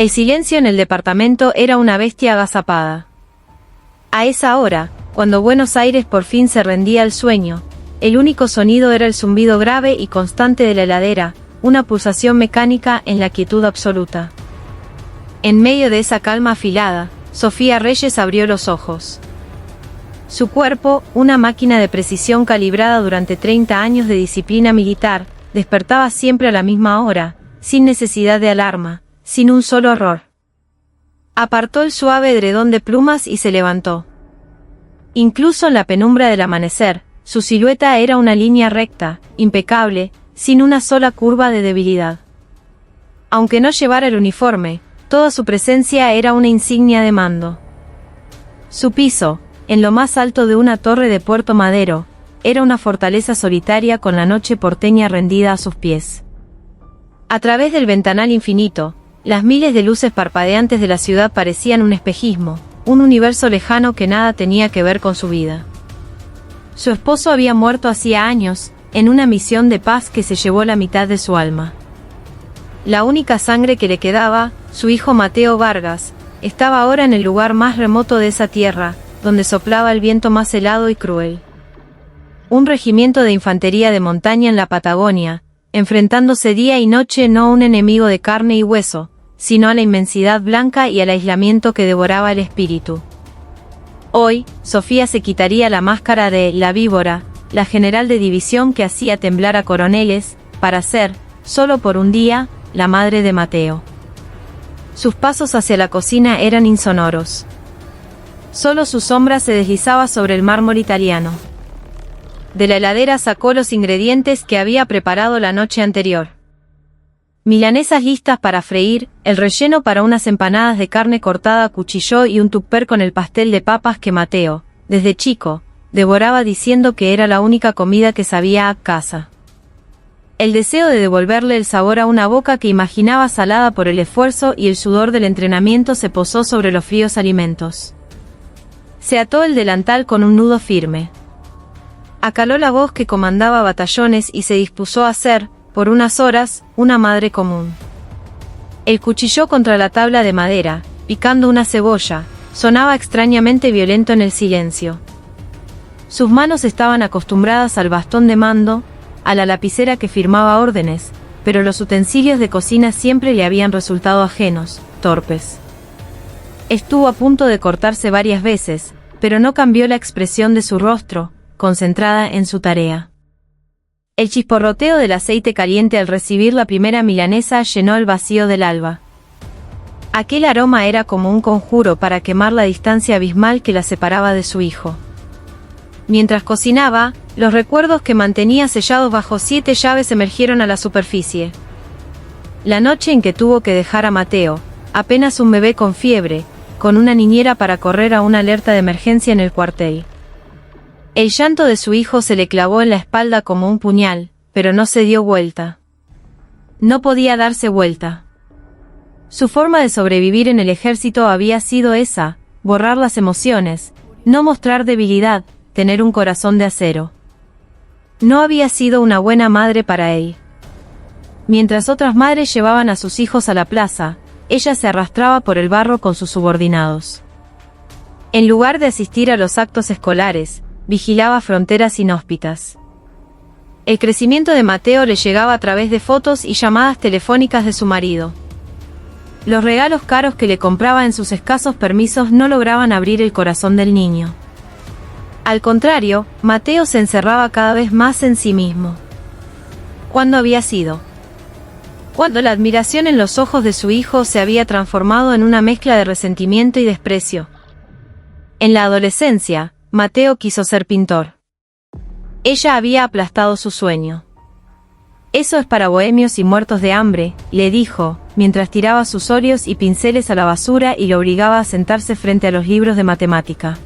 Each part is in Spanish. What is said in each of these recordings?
El silencio en el departamento era una bestia agazapada. A esa hora, cuando Buenos Aires por fin se rendía al sueño, el único sonido era el zumbido grave y constante de la heladera, una pulsación mecánica en la quietud absoluta. En medio de esa calma afilada, Sofía Reyes abrió los ojos. Su cuerpo, una máquina de precisión calibrada durante 30 años de disciplina militar, despertaba siempre a la misma hora, sin necesidad de alarma, sin un solo error. Apartó el suave edredón de plumas y se levantó. Incluso en la penumbra del amanecer, su silueta era una línea recta, impecable, sin una sola curva de debilidad. Aunque no llevara el uniforme, toda su presencia era una insignia de mando. Su piso, en lo más alto de una torre de Puerto Madero, era una fortaleza solitaria con la noche porteña rendida a sus pies. A través del ventanal infinito, las miles de luces parpadeantes de la ciudad parecían un espejismo, un universo lejano que nada tenía que ver con su vida. Su esposo había muerto hacía años, en una misión de paz que se llevó la mitad de su alma. La única sangre que le quedaba, su hijo Mateo Vargas, estaba ahora en el lugar más remoto de esa tierra, donde soplaba el viento más helado y cruel. Un regimiento de infantería de montaña en la Patagonia, enfrentándose día y noche no a un enemigo de carne y hueso, sino a la inmensidad blanca y al aislamiento que devoraba el espíritu. Hoy, Sofía se quitaría la máscara de la víbora, la general de división que hacía temblar a coroneles, para ser, solo por un día, la madre de Mateo. Sus pasos hacia la cocina eran insonoros. Solo su sombra se deslizaba sobre el mármol italiano. De la heladera sacó los ingredientes que había preparado la noche anterior. Milanesas listas para freír, el relleno para unas empanadas de carne cortada a cuchillo y un tupper con el pastel de papas que Mateo, desde chico, devoraba diciendo que era la única comida que sabía a casa. El deseo de devolverle el sabor a una boca que imaginaba salada por el esfuerzo y el sudor del entrenamiento se posó sobre los fríos alimentos. Se ató el delantal con un nudo firme. Acaló la voz que comandaba batallones y se dispuso a ser, por unas horas, una madre común. El cuchillo contra la tabla de madera, picando una cebolla, sonaba extrañamente violento en el silencio. Sus manos estaban acostumbradas al bastón de mando, a la lapicera que firmaba órdenes, pero los utensilios de cocina siempre le habían resultado ajenos, torpes. Estuvo a punto de cortarse varias veces, pero no cambió la expresión de su rostro, concentrada en su tarea. El chisporroteo del aceite caliente al recibir la primera milanesa llenó el vacío del alba. Aquel aroma era como un conjuro para quemar la distancia abismal que la separaba de su hijo. Mientras cocinaba, los recuerdos que mantenía sellados bajo 7 llaves emergieron a la superficie. La noche en que tuvo que dejar a Mateo, apenas un bebé con fiebre, con una niñera para correr a una alerta de emergencia en el cuartel. El llanto de su hijo se le clavó en la espalda como un puñal, pero no se dio vuelta. No podía darse vuelta. Su forma de sobrevivir en el ejército había sido esa, borrar las emociones, no mostrar debilidad, tener un corazón de acero. No había sido una buena madre para él. Mientras otras madres llevaban a sus hijos a la plaza, ella se arrastraba por el barro con sus subordinados. En lugar de asistir a los actos escolares, vigilaba fronteras inhóspitas. El crecimiento de Mateo le llegaba a través de fotos y llamadas telefónicas de su marido. Los regalos caros que le compraba en sus escasos permisos no lograban abrir el corazón del niño. Al contrario, Mateo se encerraba cada vez más en sí mismo. ¿Cuándo había sido? Cuando la admiración en los ojos de su hijo se había transformado en una mezcla de resentimiento y desprecio. En la adolescencia, Mateo quiso ser pintor. Ella había aplastado su sueño. Eso es para bohemios y muertos de hambre, le dijo, mientras tiraba sus óleos y pinceles a la basura y lo obligaba a sentarse frente a los libros de matemática.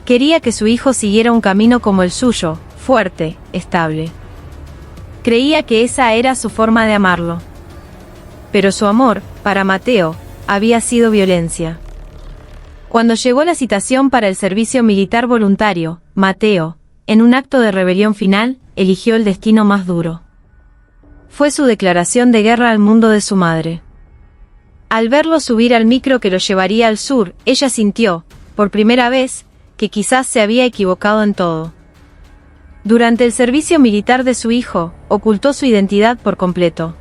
Quería que su hijo siguiera un camino como el suyo, fuerte, estable. Creía que esa era su forma de amarlo. Pero su amor, para Mateo, había sido violencia. Cuando llegó la citación para el servicio militar voluntario, Mateo, en un acto de rebelión final, eligió el destino más duro. Fue su declaración de guerra al mundo de su madre. Al verlo subir al micro que lo llevaría al sur, ella sintió, por primera vez, que quizás se había equivocado en todo. Durante el servicio militar de su hijo, ocultó su identidad por completo.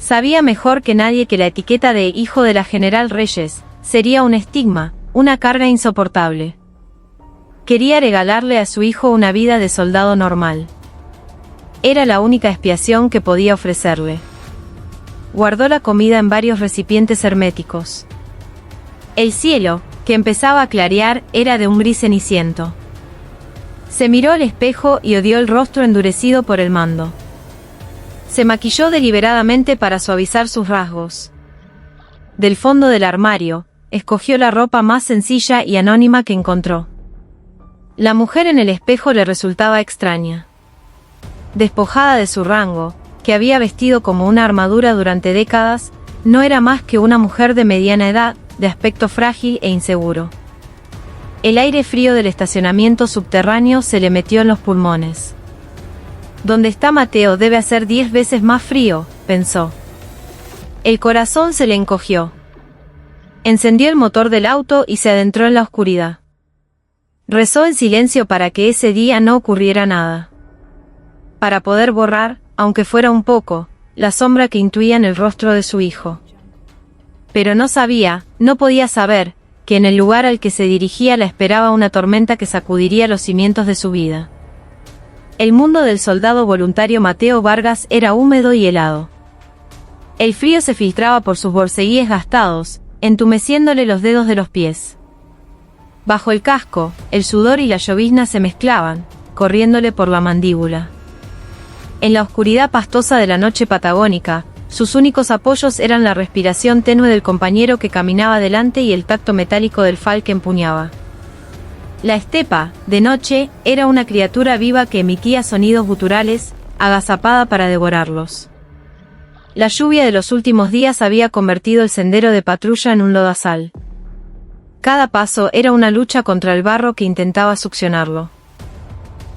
Sabía mejor que nadie que la etiqueta de hijo de la General Reyes sería un estigma, una carga insoportable. Quería regalarle a su hijo una vida de soldado normal. Era la única expiación que podía ofrecerle. Guardó la comida en varios recipientes herméticos. El cielo, que empezaba a clarear, era de un gris ceniciento. Se miró al espejo y odió el rostro endurecido por el mando. Se maquilló deliberadamente para suavizar sus rasgos. Del fondo del armario, escogió la ropa más sencilla y anónima que encontró. La mujer en el espejo le resultaba extraña. Despojada de su rango, que había vestido como una armadura durante décadas, no era más que una mujer de mediana edad, de aspecto frágil e inseguro. El aire frío del estacionamiento subterráneo se le metió en los pulmones. Donde está Mateo debe hacer 10 veces más frío, pensó. El corazón se le encogió. Encendió el motor del auto y se adentró en la oscuridad. Rezó en silencio para que ese día no ocurriera nada. Para poder borrar, aunque fuera un poco, la sombra que intuía en el rostro de su hijo. Pero no sabía, no podía saber, que en el lugar al que se dirigía la esperaba una tormenta que sacudiría los cimientos de su vida. El mundo del soldado voluntario Mateo Vargas era húmedo y helado. El frío se filtraba por sus borceguíes gastados, entumeciéndole los dedos de los pies. Bajo el casco, el sudor y la llovizna se mezclaban, corriéndole por la mandíbula. En la oscuridad pastosa de la noche patagónica, sus únicos apoyos eran la respiración tenue del compañero que caminaba delante y el tacto metálico del fal que empuñaba. La estepa, de noche, era una criatura viva que emitía sonidos guturales, agazapada para devorarlos. La lluvia de los últimos días había convertido el sendero de patrulla en un lodazal. Cada paso era una lucha contra el barro que intentaba succionarlo.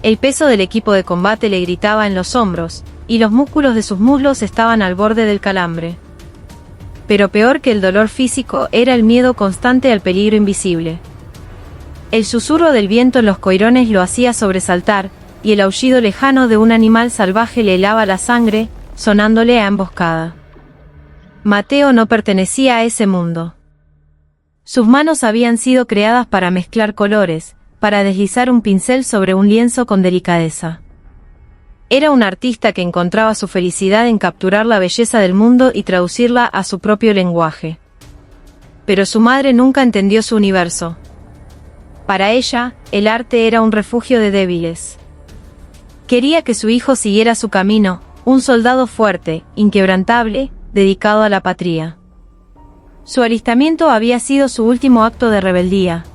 El peso del equipo de combate le gritaba en los hombros, y los músculos de sus muslos estaban al borde del calambre. Pero peor que el dolor físico era el miedo constante al peligro invisible. El susurro del viento en los coirones lo hacía sobresaltar, y el aullido lejano de un animal salvaje le helaba la sangre, sonándole a emboscada. Mateo no pertenecía a ese mundo. Sus manos habían sido creadas para mezclar colores, para deslizar un pincel sobre un lienzo con delicadeza. Era un artista que encontraba su felicidad en capturar la belleza del mundo y traducirla a su propio lenguaje. Pero su madre nunca entendió su universo. Para ella, el arte era un refugio de débiles. Quería que su hijo siguiera su camino, un soldado fuerte, inquebrantable, dedicado a la patria. Su alistamiento había sido su último acto de rebeldía.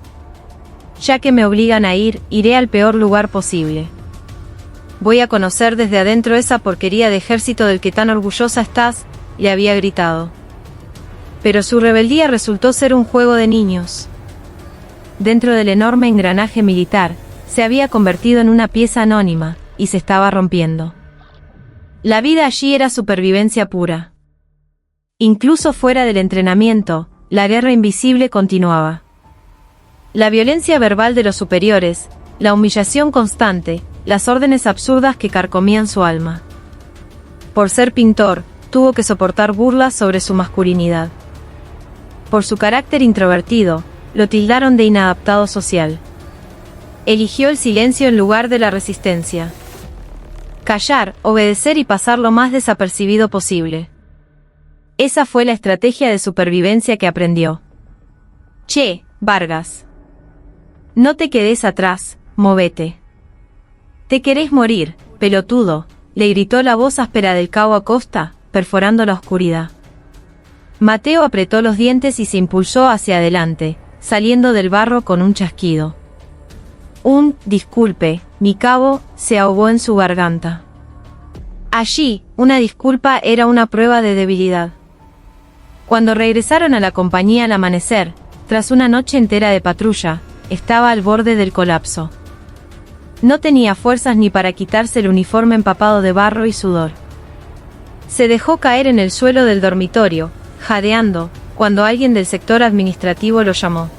Ya que me obligan a ir, iré al peor lugar posible. Voy a conocer desde adentro esa porquería de ejército del que tan orgullosa estás, le había gritado. Pero su rebeldía resultó ser un juego de niños. Dentro del enorme engranaje militar, se había convertido en una pieza anónima, y se estaba rompiendo. La vida allí era supervivencia pura. Incluso fuera del entrenamiento, la guerra invisible continuaba. La violencia verbal de los superiores, la humillación constante, las órdenes absurdas que carcomían su alma. Por ser pintor, tuvo que soportar burlas sobre su masculinidad. Por su carácter introvertido, lo tildaron de inadaptado social. Eligió el silencio en lugar de la resistencia. Callar, obedecer y pasar lo más desapercibido posible. Esa fue la estrategia de supervivencia que aprendió. Che, Vargas. No te quedes atrás, móvete. Te querés morir, pelotudo, le gritó la voz áspera del cabo Acosta, perforando la oscuridad. Mateo apretó los dientes y se impulsó hacia adelante, saliendo del barro con un chasquido. Disculpe, mi cabo, se ahogó en su garganta. Allí, una disculpa era una prueba de debilidad. Cuando regresaron a la compañía al amanecer, tras una noche entera de patrulla, estaba al borde del colapso. No tenía fuerzas ni para quitarse el uniforme empapado de barro y sudor. Se dejó caer en el suelo del dormitorio, jadeando, cuando alguien del sector administrativo lo llamó.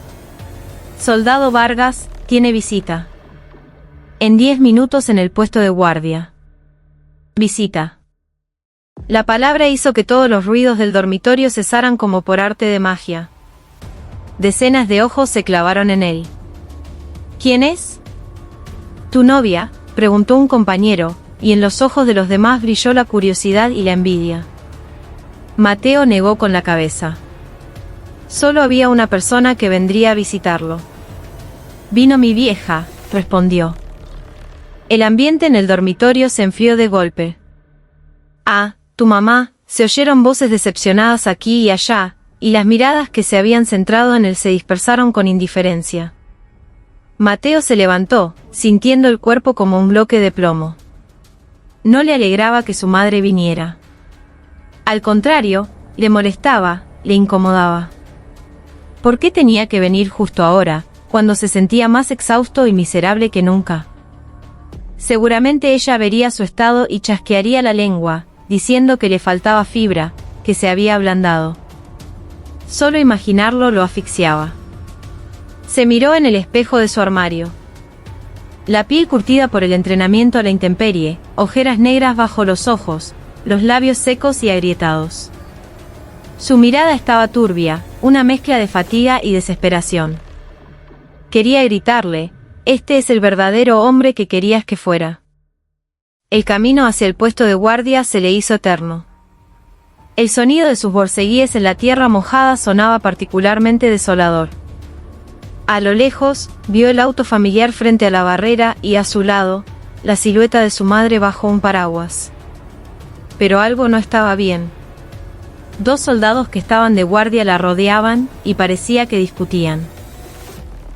Soldado Vargas, tiene visita. En 10 minutos en el puesto de guardia. Visita. La palabra hizo que todos los ruidos del dormitorio cesaran como por arte de magia. Decenas de ojos se clavaron en él. ¿Quién es? Tu novia, preguntó un compañero, y en los ojos de los demás brilló la curiosidad y la envidia. Mateo negó con la cabeza. Solo había una persona que vendría a visitarlo. Vino mi vieja, respondió. El ambiente en el dormitorio se enfrió de golpe. Ah, tu mamá, se oyeron voces decepcionadas aquí y allá, y las miradas que se habían centrado en él se dispersaron con indiferencia. Mateo se levantó, sintiendo el cuerpo como un bloque de plomo. No le alegraba que su madre viniera. Al contrario, le molestaba, le incomodaba. ¿Por qué tenía que venir justo ahora, cuando se sentía más exhausto y miserable que nunca? Seguramente ella vería su estado y chasquearía la lengua, diciendo que le faltaba fibra, que se había ablandado. Solo imaginarlo lo asfixiaba. Se miró en el espejo de su armario. La piel curtida por el entrenamiento a la intemperie, ojeras negras bajo los ojos, los labios secos y agrietados. Su mirada estaba turbia, una mezcla de fatiga y desesperación. Quería gritarle: este es el verdadero hombre que querías que fuera. El camino hacia el puesto de guardia se le hizo eterno. El sonido de sus borceguíes en la tierra mojada sonaba particularmente desolador. A lo lejos, vio el auto familiar frente a la barrera y a su lado, la silueta de su madre bajo un paraguas. Pero algo no estaba bien. 2 soldados que estaban de guardia la rodeaban, y parecía que discutían.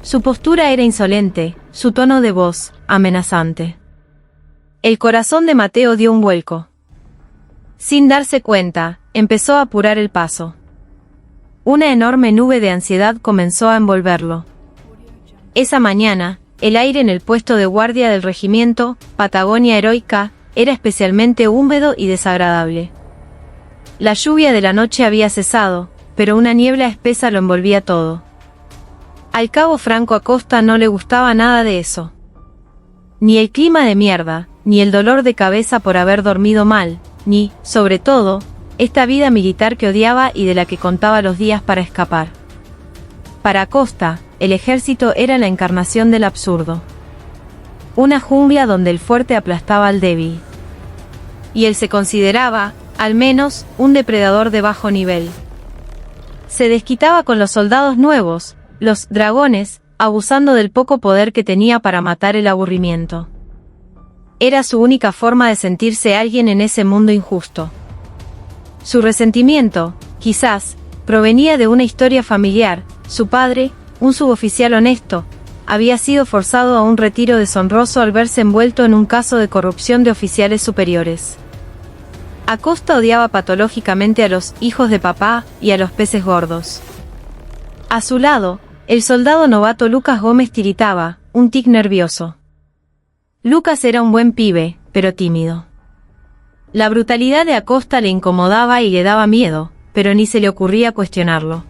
Su postura era insolente, su tono de voz, amenazante. El corazón de Mateo dio un vuelco. Sin darse cuenta, empezó a apurar el paso. Una enorme nube de ansiedad comenzó a envolverlo. Esa mañana, el aire en el puesto de guardia del regimiento, Patagonia Heroica, era especialmente húmedo y desagradable. La lluvia de la noche había cesado, pero una niebla espesa lo envolvía todo. Al cabo Franco Acosta no le gustaba nada de eso. Ni el clima de mierda, ni el dolor de cabeza por haber dormido mal, ni, sobre todo, esta vida militar que odiaba y de la que contaba los días para escapar. Para Acosta, el ejército era la encarnación del absurdo. Una jungla donde el fuerte aplastaba al débil. Y él se consideraba, al menos, un depredador de bajo nivel. Se desquitaba con los soldados nuevos, los dragones, abusando del poco poder que tenía para matar el aburrimiento. Era su única forma de sentirse alguien en ese mundo injusto. Su resentimiento, quizás, provenía de una historia familiar. Su padre, un suboficial honesto, había sido forzado a un retiro deshonroso al verse envuelto en un caso de corrupción de oficiales superiores. Acosta odiaba patológicamente a los hijos de papá y a los peces gordos. A su lado, el soldado novato Lucas Gómez tiritaba, un tic nervioso. Lucas era un buen pibe, pero tímido. La brutalidad de Acosta le incomodaba y le daba miedo, pero ni se le ocurría cuestionarlo.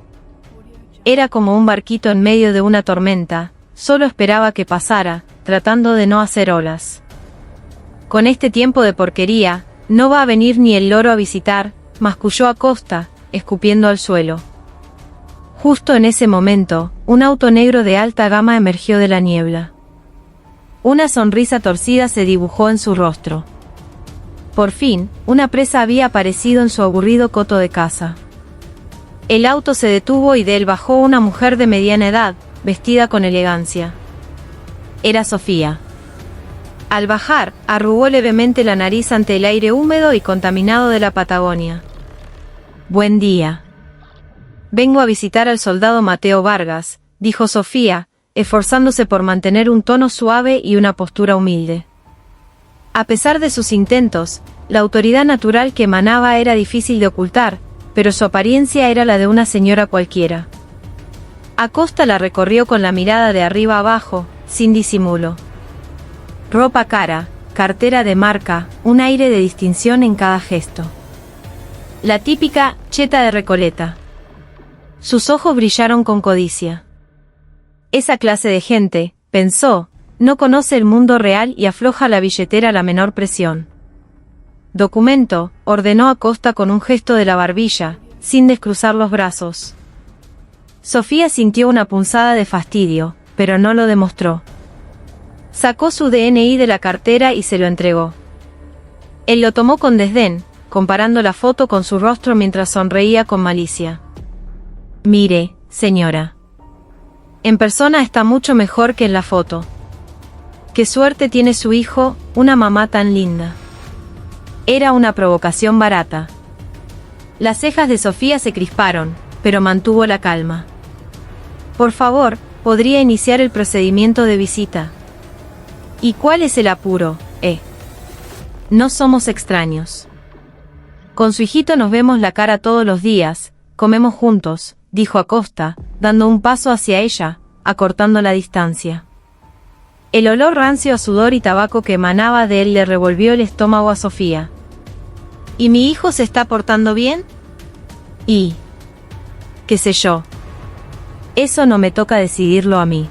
Era como un barquito en medio de una tormenta, solo esperaba que pasara, tratando de no hacer olas. Con este tiempo de porquería, no va a venir ni el loro a visitar, masculló Acosta, escupiendo al suelo. Justo en ese momento, un auto negro de alta gama emergió de la niebla. Una sonrisa torcida se dibujó en su rostro. Por fin, una presa había aparecido en su aburrido coto de casa. El auto se detuvo y de él bajó una mujer de mediana edad, vestida con elegancia. Era Sofía. Al bajar, arrugó levemente la nariz ante el aire húmedo y contaminado de la Patagonia. Buen día. Vengo a visitar al soldado Mateo Vargas, dijo Sofía, esforzándose por mantener un tono suave y una postura humilde. A pesar de sus intentos, la autoridad natural que emanaba era difícil de ocultar, pero su apariencia era la de una señora cualquiera. Acosta la recorrió con la mirada de arriba abajo, sin disimulo. Ropa cara, cartera de marca, un aire de distinción en cada gesto. La típica cheta de Recoleta. Sus ojos brillaron con codicia. Esa clase de gente, pensó, no conoce el mundo real y afloja la billetera a la menor presión. Documento, ordenó Acosta con un gesto de la barbilla, sin descruzar los brazos. Sofía sintió una punzada de fastidio, pero no lo demostró. Sacó su DNI de la cartera y se lo entregó. Él lo tomó con desdén, comparando la foto con su rostro mientras sonreía con malicia. Mire, señora. En persona está mucho mejor que en la foto. Qué suerte tiene su hijo, una mamá tan linda. Era una provocación barata. Las cejas de Sofía se crisparon, pero mantuvo la calma. Por favor, ¿podría iniciar el procedimiento de visita? ¿Y cuál es el apuro, No somos extraños. Con su hijito nos vemos la cara todos los días, comemos juntos, dijo Acosta, dando un paso hacia ella, acortando la distancia. El olor rancio a sudor y tabaco que emanaba de él le revolvió el estómago a Sofía. ¿Y mi hijo se está portando bien? Y... qué sé yo. Eso no me toca decidirlo a mí.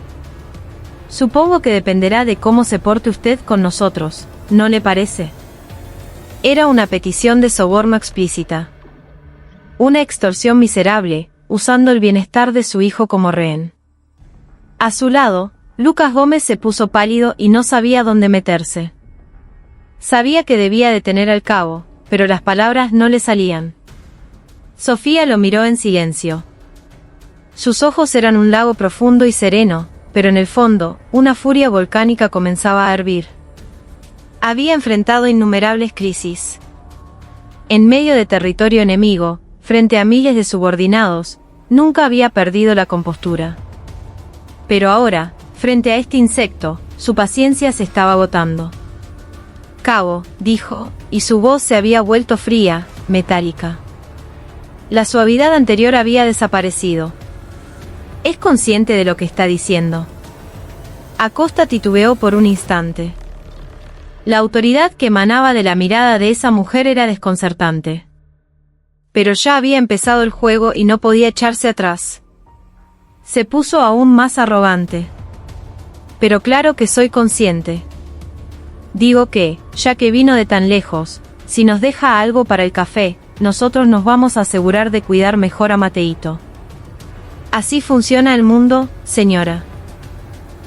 Supongo que dependerá de cómo se porte usted con nosotros, ¿no le parece? Era una petición de soborno explícita. Una extorsión miserable, usando el bienestar de su hijo como rehén. A su lado, Lucas Gómez se puso pálido y no sabía dónde meterse. Sabía que debía detener al cabo, pero las palabras no le salían. Sofía lo miró en silencio. Sus ojos eran un lago profundo y sereno, pero en el fondo, una furia volcánica comenzaba a hervir. Había enfrentado innumerables crisis. En medio de territorio enemigo, frente a miles de subordinados, nunca había perdido la compostura. Pero ahora, frente a este insecto, su paciencia se estaba agotando. Cabo, dijo, y su voz se había vuelto fría, metálica. La suavidad anterior había desaparecido. ¿Es consciente de lo que está diciendo? Acosta titubeó por un instante. La autoridad que emanaba de la mirada de esa mujer era desconcertante. Pero ya había empezado el juego y no podía echarse atrás. Se puso aún más arrogante. Pero claro que soy consciente. Digo que, ya que vino de tan lejos, si nos deja algo para el café, nosotros nos vamos a asegurar de cuidar mejor a Mateito. Así funciona el mundo, señora.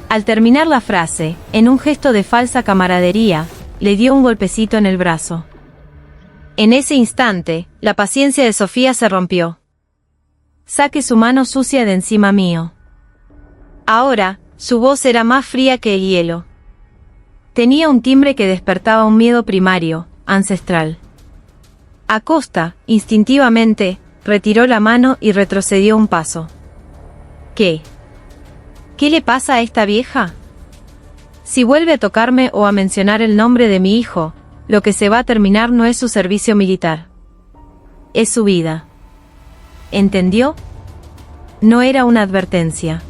Al terminar la frase, en un gesto de falsa camaradería, le dio un golpecito en el brazo. En ese instante, la paciencia de Sofía se rompió. Saque su mano sucia de encima mío. Ahora, su voz era más fría que el hielo. Tenía un timbre que despertaba un miedo primario, ancestral. Acosta, instintivamente, retiró la mano y retrocedió un paso. ¿Qué? ¿Qué le pasa a esta vieja? Si vuelve a tocarme o a mencionar el nombre de mi hijo, lo que se va a terminar no es su servicio militar. Es su vida. ¿Entendió? No era una advertencia.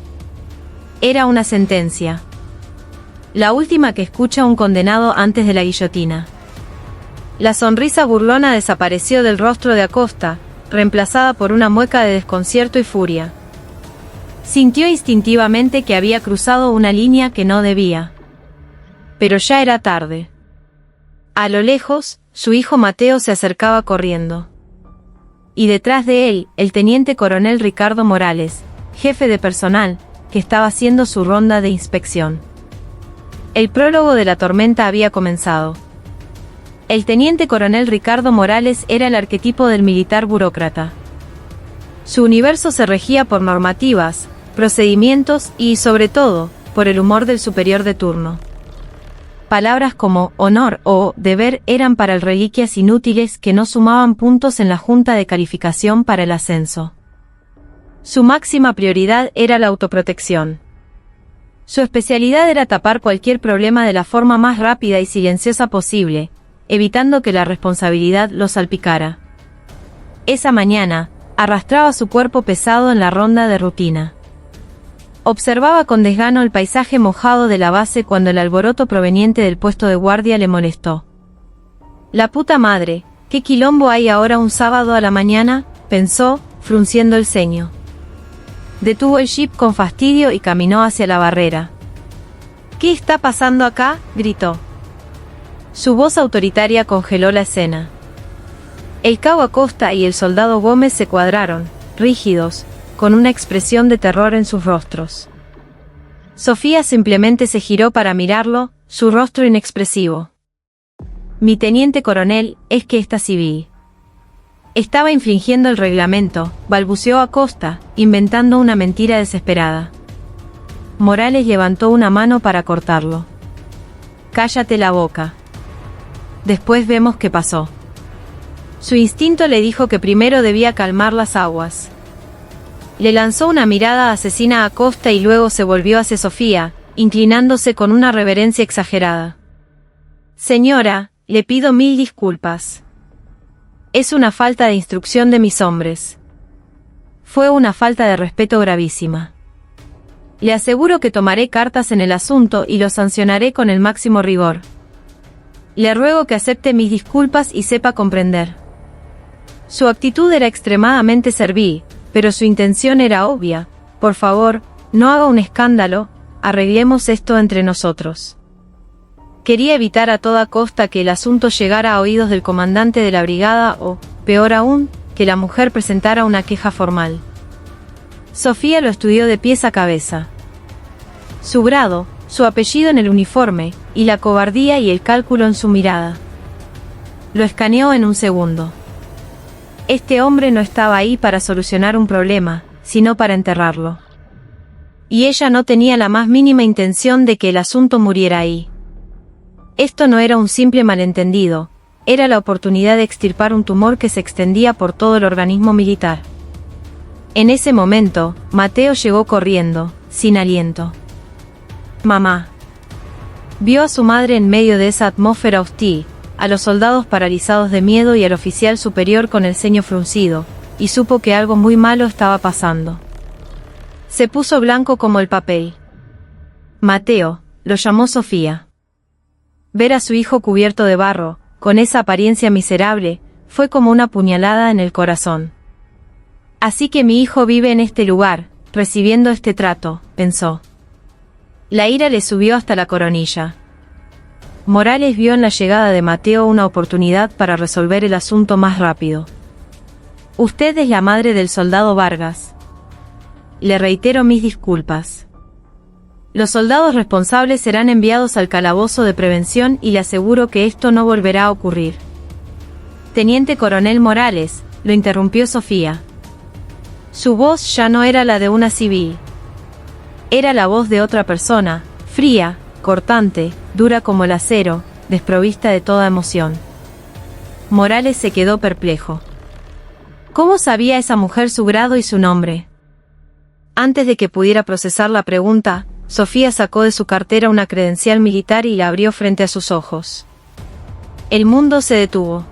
Era una sentencia. La última que escucha un condenado antes de la guillotina. La sonrisa burlona desapareció del rostro de Acosta, reemplazada por una mueca de desconcierto y furia. Sintió instintivamente que había cruzado una línea que no debía. Pero ya era tarde. A lo lejos, su hijo Mateo se acercaba corriendo. Y detrás de él, el teniente coronel Ricardo Morales, jefe de personal, que estaba haciendo su ronda de inspección. El prólogo de la tormenta había comenzado. El teniente coronel Ricardo Morales era el arquetipo del militar burócrata. Su universo se regía por normativas, procedimientos y, sobre todo, por el humor del superior de turno. Palabras como honor o deber eran para él reliquias inútiles que no sumaban puntos en la junta de calificación para el ascenso. Su máxima prioridad era la autoprotección. Su especialidad era tapar cualquier problema de la forma más rápida y silenciosa posible, evitando que la responsabilidad lo salpicara. Esa mañana, arrastraba su cuerpo pesado en la ronda de rutina. Observaba con desgano el paisaje mojado de la base cuando el alboroto proveniente del puesto de guardia le molestó. La puta madre, ¿Qué quilombo hay ahora un sábado a la mañana?, pensó, frunciendo el ceño. Detuvo el jeep con fastidio y caminó hacia la barrera. ¿Qué está pasando acá?, gritó. Su voz autoritaria congeló la escena. El cabo Acosta y el soldado Gómez se cuadraron, rígidos, con una expresión de terror en sus rostros. Sofía simplemente se giró para mirarlo, su rostro inexpresivo. Mi teniente coronel, es que está civil. Estaba infringiendo el reglamento, balbuceó Acosta, inventando una mentira desesperada. Morales levantó una mano para cortarlo. Cállate la boca. Después vemos qué pasó. Su instinto le dijo que primero debía calmar las aguas. Le lanzó una mirada asesina a Acosta y luego se volvió hacia Sofía, inclinándose con una reverencia exagerada. Señora, le pido 1000 disculpas. Es una falta de instrucción de mis hombres. Fue una falta de respeto gravísima. Le aseguro que tomaré cartas en el asunto y lo sancionaré con el máximo rigor. Le ruego que acepte mis disculpas y sepa comprender. Su actitud era extremadamente servil, pero su intención era obvia. Por favor, no haga un escándalo, arreglemos esto entre nosotros. Quería evitar a toda costa que el asunto llegara a oídos del comandante de la brigada o, peor aún, que la mujer presentara una queja formal. Sofía lo estudió de pies a cabeza. Su grado, su apellido en el uniforme, y la cobardía y el cálculo en su mirada. Lo escaneó en un segundo. Este hombre no estaba ahí para solucionar un problema, sino para enterrarlo. Y ella no tenía la más mínima intención de que el asunto muriera ahí. Esto no era un simple malentendido, era la oportunidad de extirpar un tumor que se extendía por todo el organismo militar. En ese momento, Mateo llegó corriendo, sin aliento. Mamá. Vio a su madre en medio de esa atmósfera hostil, a los soldados paralizados de miedo y al oficial superior con el ceño fruncido, y supo que algo muy malo estaba pasando. Se puso blanco como el papel. Mateo, lo llamó Sofía. Ver a su hijo cubierto de barro, con esa apariencia miserable, fue como una puñalada en el corazón. Así que mi hijo vive en este lugar, recibiendo este trato, pensó. La ira le subió hasta la coronilla. Morales vio en la llegada de Mateo una oportunidad para resolver el asunto más rápido. Usted es la madre del soldado Vargas. Le reitero mis disculpas. Los soldados responsables serán enviados al calabozo de prevención y le aseguro que esto no volverá a ocurrir. Teniente coronel Morales, lo interrumpió Sofía. Su voz ya no era la de una civil. Era la voz de otra persona, fría, cortante, dura como el acero, desprovista de toda emoción. Morales se quedó perplejo. ¿Cómo sabía esa mujer su grado y su nombre? Antes de que pudiera procesar la pregunta, Sofía sacó de su cartera una credencial militar y la abrió frente a sus ojos. El mundo se detuvo.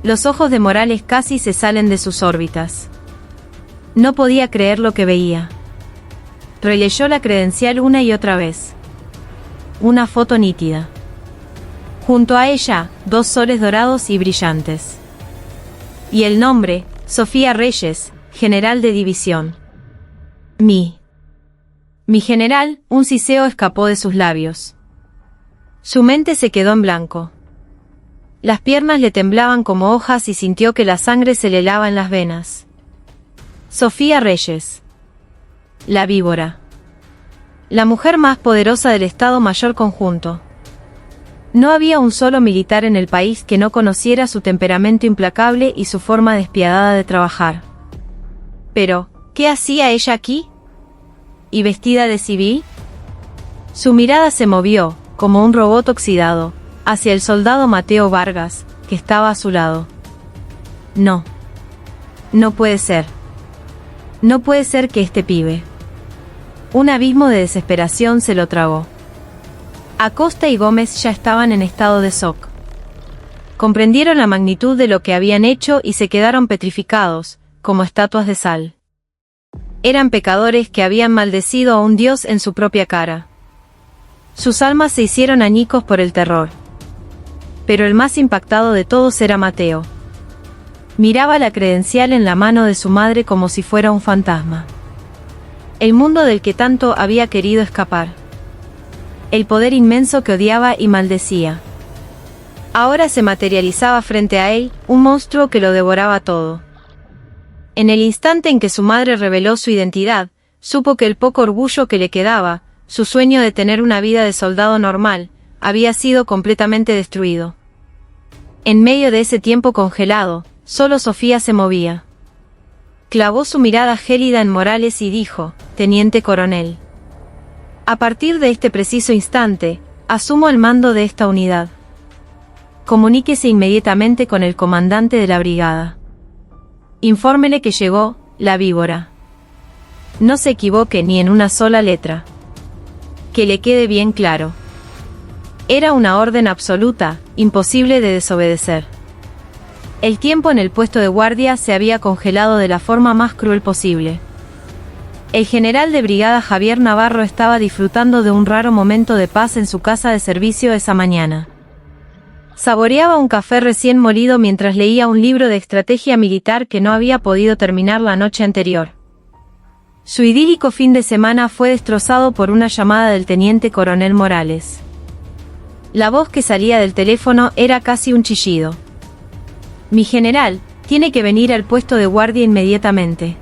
Los ojos de Morales casi se salen de sus órbitas. No podía creer lo que veía. Releyó la credencial una y otra vez. Una foto nítida. Junto a ella, 2 soles dorados y brillantes. Y el nombre, Sofía Reyes, general de división. Mi general, un siseo escapó de sus labios. Su mente se quedó en blanco. Las piernas le temblaban como hojas y sintió que la sangre se le helaba en las venas. Sofía Reyes. La víbora. La mujer más poderosa del Estado Mayor Conjunto. No había un solo militar en el país que no conociera su temperamento implacable y su forma despiadada de trabajar. Pero, ¿qué hacía ella aquí? ¿Y vestida de civil? Su mirada se movió, como un robot oxidado, hacia el soldado Mateo Vargas, que estaba a su lado. No. No puede ser. No puede ser que este pibe. Un abismo de desesperación se lo tragó. Acosta y Gómez ya estaban en estado de shock. Comprendieron la magnitud de lo que habían hecho y se quedaron petrificados, como estatuas de sal. Eran pecadores que habían maldecido a un dios en su propia cara. Sus almas se hicieron añicos por el terror. pero el más impactado de todos era Mateo. Miraba la credencial en la mano de su madre como si fuera un fantasma. El mundo del que tanto había querido escapar. El poder inmenso que odiaba y maldecía. Ahora se materializaba frente a él, un monstruo que lo devoraba todo. En el instante en que su madre reveló su identidad, supo que el poco orgullo que le quedaba, su sueño de tener una vida de soldado normal, había sido completamente destruido. En medio de ese tiempo congelado, solo Sofía se movía. Clavó su mirada gélida en Morales y dijo: «Teniente coronel. A partir de este preciso instante, asumo el mando de esta unidad. Comuníquese inmediatamente con el comandante de la brigada. Infórmele que llegó la víbora. No se equivoque ni en una sola letra. Que le quede bien claro». Era una orden absoluta, imposible de desobedecer. El tiempo en el puesto de guardia se había congelado de la forma más cruel posible. El general de brigada Javier Navarro estaba disfrutando de un raro momento de paz en su casa de servicio esa mañana. Saboreaba un café recién molido mientras leía un libro de estrategia militar que no había podido terminar la noche anterior. Su idílico fin de semana fue destrozado por una llamada del teniente coronel Morales. La voz que salía del teléfono era casi un chillido. «Mi general, tiene que venir al puesto de guardia inmediatamente.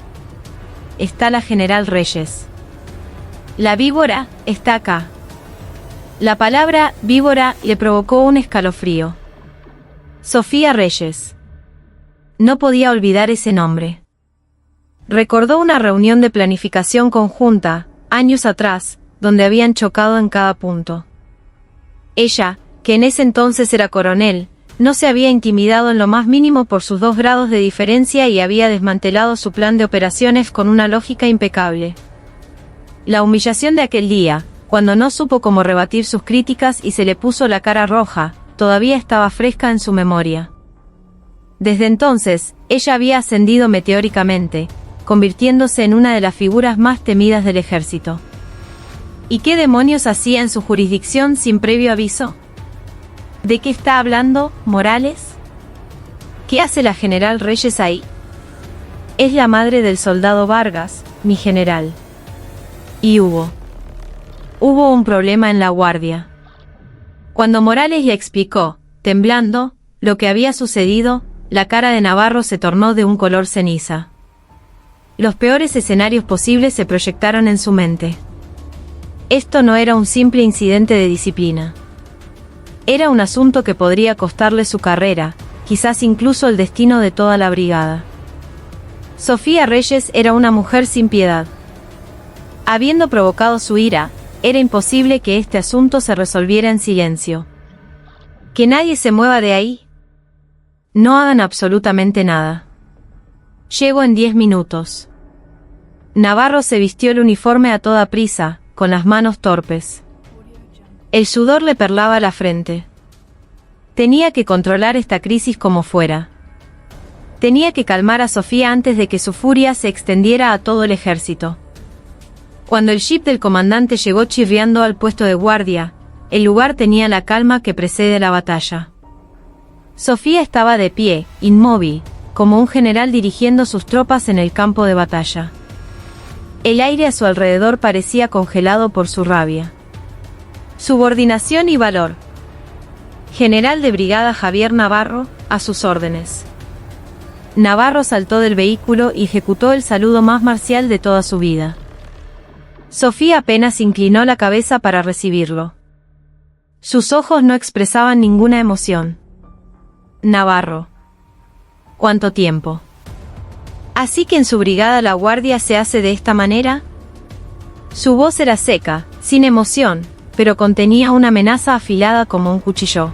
Está la general Reyes. La víbora está acá». La palabra víbora le provocó un escalofrío. Sofía Reyes. No podía olvidar ese nombre. Recordó una reunión de planificación conjunta, años atrás, donde habían chocado en cada punto. Ella, que en ese entonces era coronel, no se había intimidado en lo más mínimo por sus 2 grados de diferencia y había desmantelado su plan de operaciones con una lógica impecable. La humillación de aquel día, cuando no supo cómo rebatir sus críticas y se le puso la cara roja, todavía estaba fresca en su memoria. Desde entonces, ella había ascendido meteóricamente, convirtiéndose en una de las figuras más temidas del ejército. ¿Y qué demonios hacía en su jurisdicción sin previo aviso? ¿De qué está hablando, Morales? ¿Qué hace la general Reyes ahí? Es la madre del soldado Vargas, mi general. Y hubo un problema en la guardia. Cuando Morales le explicó, temblando, lo que había sucedido, la cara de Navarro se tornó de un color ceniza. Los peores escenarios posibles se proyectaron en su mente. Esto no era un simple incidente de disciplina. Era un asunto que podría costarle su carrera, quizás incluso el destino de toda la brigada. Sofía Reyes era una mujer sin piedad. Habiendo provocado su ira, era imposible que este asunto se resolviera en silencio. Que nadie se mueva de ahí. No hagan absolutamente nada. Llego en 10 minutos. Navarro se vistió el uniforme a toda prisa, con las manos torpes. El sudor le perlaba la frente. Tenía que controlar esta crisis como fuera. Tenía que calmar a Sofía antes de que su furia se extendiera a todo el ejército. Cuando el jeep del comandante llegó chirriando al puesto de guardia, el lugar tenía la calma que precede la batalla. Sofía estaba de pie, inmóvil, como un general dirigiendo sus tropas en el campo de batalla. El aire a su alrededor parecía congelado por su rabia. Subordinación y valor. General de brigada Javier Navarro, a sus órdenes. Navarro saltó del vehículo y ejecutó el saludo más marcial de toda su vida. Sofía apenas inclinó la cabeza para recibirlo. Sus ojos no expresaban ninguna emoción. Navarro. ¿Cuánto tiempo? ¿Así que en su brigada la guardia se hace de esta manera? Su voz era seca, sin emoción, pero contenía una amenaza afilada como un cuchillo.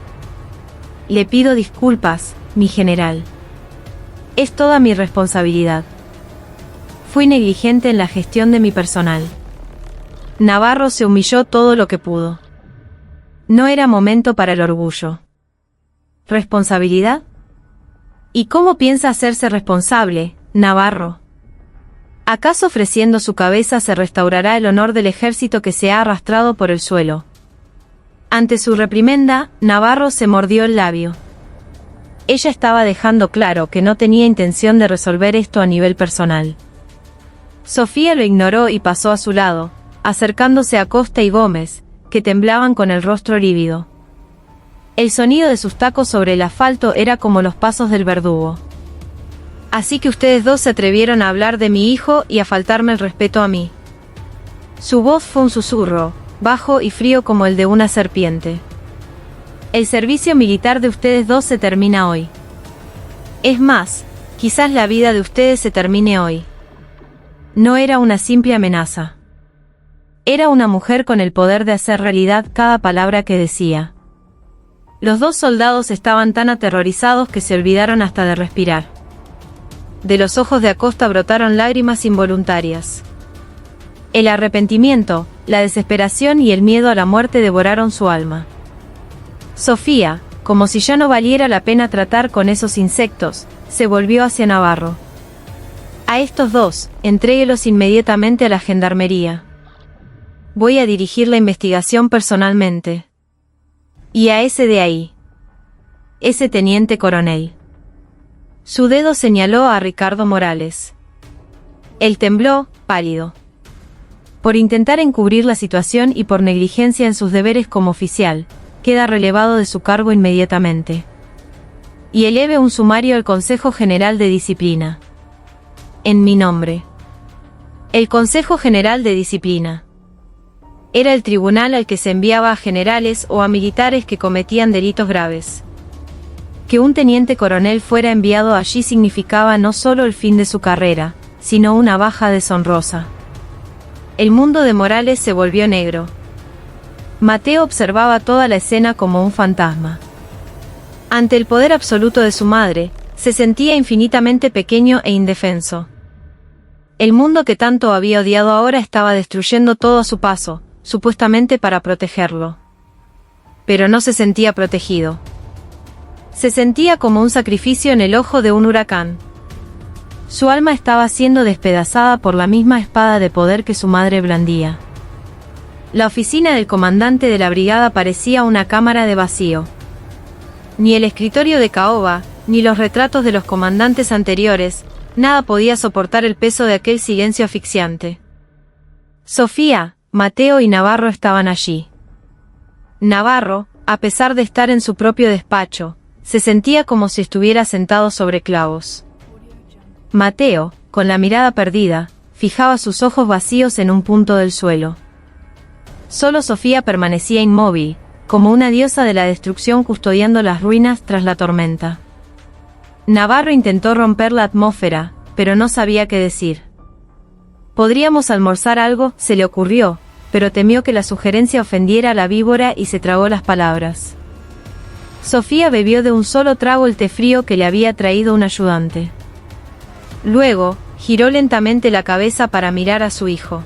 Le pido disculpas, mi general. Es toda mi responsabilidad. Fui negligente en la gestión de mi personal. Navarro se humilló todo lo que pudo. No era momento para el orgullo. ¿Responsabilidad? ¿Y cómo piensa hacerse responsable, Navarro? ¿Acaso ofreciendo su cabeza se restaurará el honor del ejército que se ha arrastrado por el suelo? Ante su reprimenda, Navarro se mordió el labio. Ella estaba dejando claro que no tenía intención de resolver esto a nivel personal. Sofía lo ignoró y pasó a su lado, acercándose a Costa y Gómez, que temblaban con el rostro lívido. El sonido de sus tacos sobre el asfalto era como los pasos del verdugo. Así que ustedes dos se atrevieron a hablar de mi hijo y a faltarme el respeto a mí. Su voz fue un susurro, bajo y frío como el de una serpiente. El servicio militar de ustedes dos se termina hoy. Es más, quizás la vida de ustedes se termine hoy. No era una simple amenaza. Era una mujer con el poder de hacer realidad cada palabra que decía. Los dos soldados estaban tan aterrorizados que se olvidaron hasta de respirar. De los ojos de Acosta brotaron lágrimas involuntarias. El arrepentimiento, la desesperación y el miedo a la muerte devoraron su alma. Sofía, como si ya no valiera la pena tratar con esos insectos, se volvió hacia Navarro. A estos dos, entréguelos inmediatamente a la gendarmería. Voy a dirigir la investigación personalmente. Y a ese de ahí. Ese teniente coronel. Su dedo señaló a Ricardo Morales. Él tembló, pálido. Por intentar encubrir la situación y por negligencia en sus deberes como oficial, queda relevado de su cargo inmediatamente. Y eleve un sumario al Consejo General de Disciplina. En mi nombre. El Consejo General de Disciplina. Era el tribunal al que se enviaba a generales o a militares que cometían delitos graves. Que un teniente coronel fuera enviado allí significaba no solo el fin de su carrera, sino una baja deshonrosa. El mundo de Morales se volvió negro. Mateo observaba toda la escena como un fantasma. Ante el poder absoluto de su madre, se sentía infinitamente pequeño e indefenso. El mundo que tanto había odiado ahora estaba destruyendo todo a su paso, supuestamente para protegerlo. Pero no se sentía protegido. Se sentía como un sacrificio en el ojo de un huracán. Su alma estaba siendo despedazada por la misma espada de poder que su madre blandía. La oficina del comandante de la brigada parecía una cámara de vacío. Ni el escritorio de Caoba, ni los retratos de los comandantes anteriores, nada podía soportar el peso de aquel silencio asfixiante. Sofía, Mateo y Navarro estaban allí. Navarro, a pesar de estar en su propio despacho, se sentía como si estuviera sentado sobre clavos. Mateo, con la mirada perdida, fijaba sus ojos vacíos en un punto del suelo. Solo Sofía permanecía inmóvil, como una diosa de la destrucción custodiando las ruinas tras la tormenta. Navarro intentó romper la atmósfera, pero no sabía qué decir. ¿Podríamos almorzar algo?, se le ocurrió, pero temió que la sugerencia ofendiera a la víbora y se tragó las palabras. Sofía bebió de un solo trago el té frío que le había traído un ayudante. Luego, giró lentamente la cabeza para mirar a su hijo.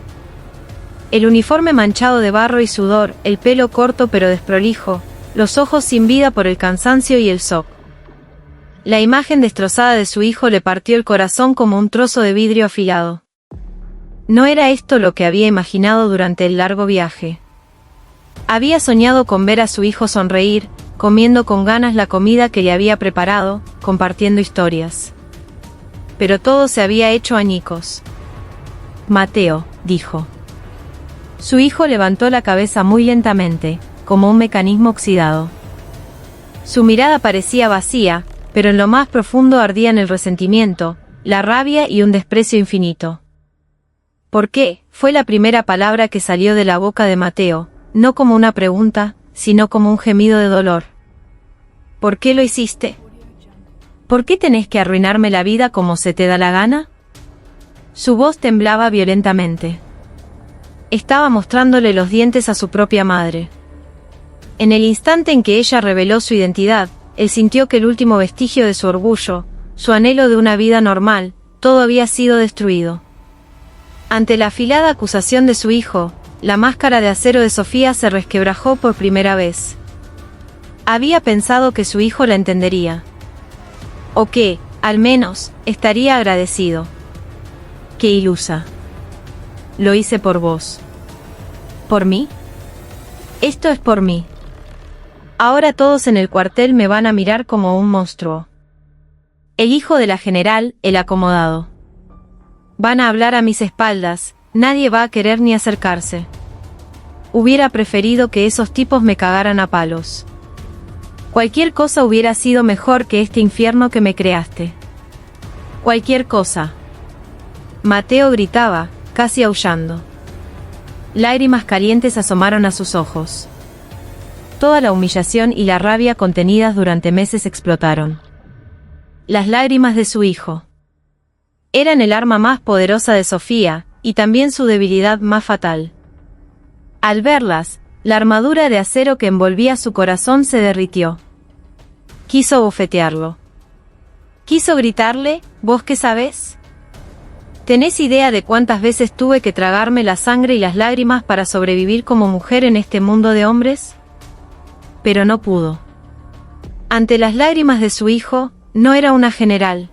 El uniforme manchado de barro y sudor, el pelo corto pero desprolijo, los ojos sin vida por el cansancio y el shock. La imagen destrozada de su hijo le partió el corazón como un trozo de vidrio afilado. No era esto lo que había imaginado durante el largo viaje. Había soñado con ver a su hijo sonreír, comiendo con ganas la comida que le había preparado, compartiendo historias. Pero todo se había hecho añicos. Mateo, dijo. Su hijo levantó la cabeza muy lentamente, como un mecanismo oxidado. Su mirada parecía vacía, pero en lo más profundo ardían el resentimiento, la rabia y un desprecio infinito. ¿Por qué?, fue la primera palabra que salió de la boca de Mateo, no como una pregunta, sino como un gemido de dolor. ¿Por qué lo hiciste? ¿Por qué tenés que arruinarme la vida como se te da la gana? Su voz temblaba violentamente. Estaba mostrándole los dientes a su propia madre. En el instante en que ella reveló su identidad, él sintió que el último vestigio de su orgullo, su anhelo de una vida normal, todo había sido destruido. Ante la afilada acusación de su hijo, la máscara de acero de Sofía se resquebrajó por primera vez. Había pensado que su hijo la entendería. O que, al menos, estaría agradecido. ¡Qué ilusa! Lo hice por vos. ¿Por mí? Esto es por mí. Ahora todos en el cuartel me van a mirar como un monstruo. El hijo de la general, el acomodado. Van a hablar a mis espaldas, nadie va a querer ni acercarse. Hubiera preferido que esos tipos me cagaran a palos. Cualquier cosa hubiera sido mejor que este infierno que me creaste. Cualquier cosa. Mateo gritaba, casi aullando. Lágrimas calientes asomaron a sus ojos. Toda la humillación y la rabia contenidas durante meses explotaron. Las lágrimas de su hijo. Eran el arma más poderosa de Sofía, y también su debilidad más fatal. Al verlas, la armadura de acero que envolvía su corazón se derritió. Quiso bofetearlo. Quiso gritarle, ¿vos qué sabés? ¿Tenés idea de cuántas veces tuve que tragarme la sangre y las lágrimas para sobrevivir como mujer en este mundo de hombres? Pero no pudo. Ante las lágrimas de su hijo, no era una general.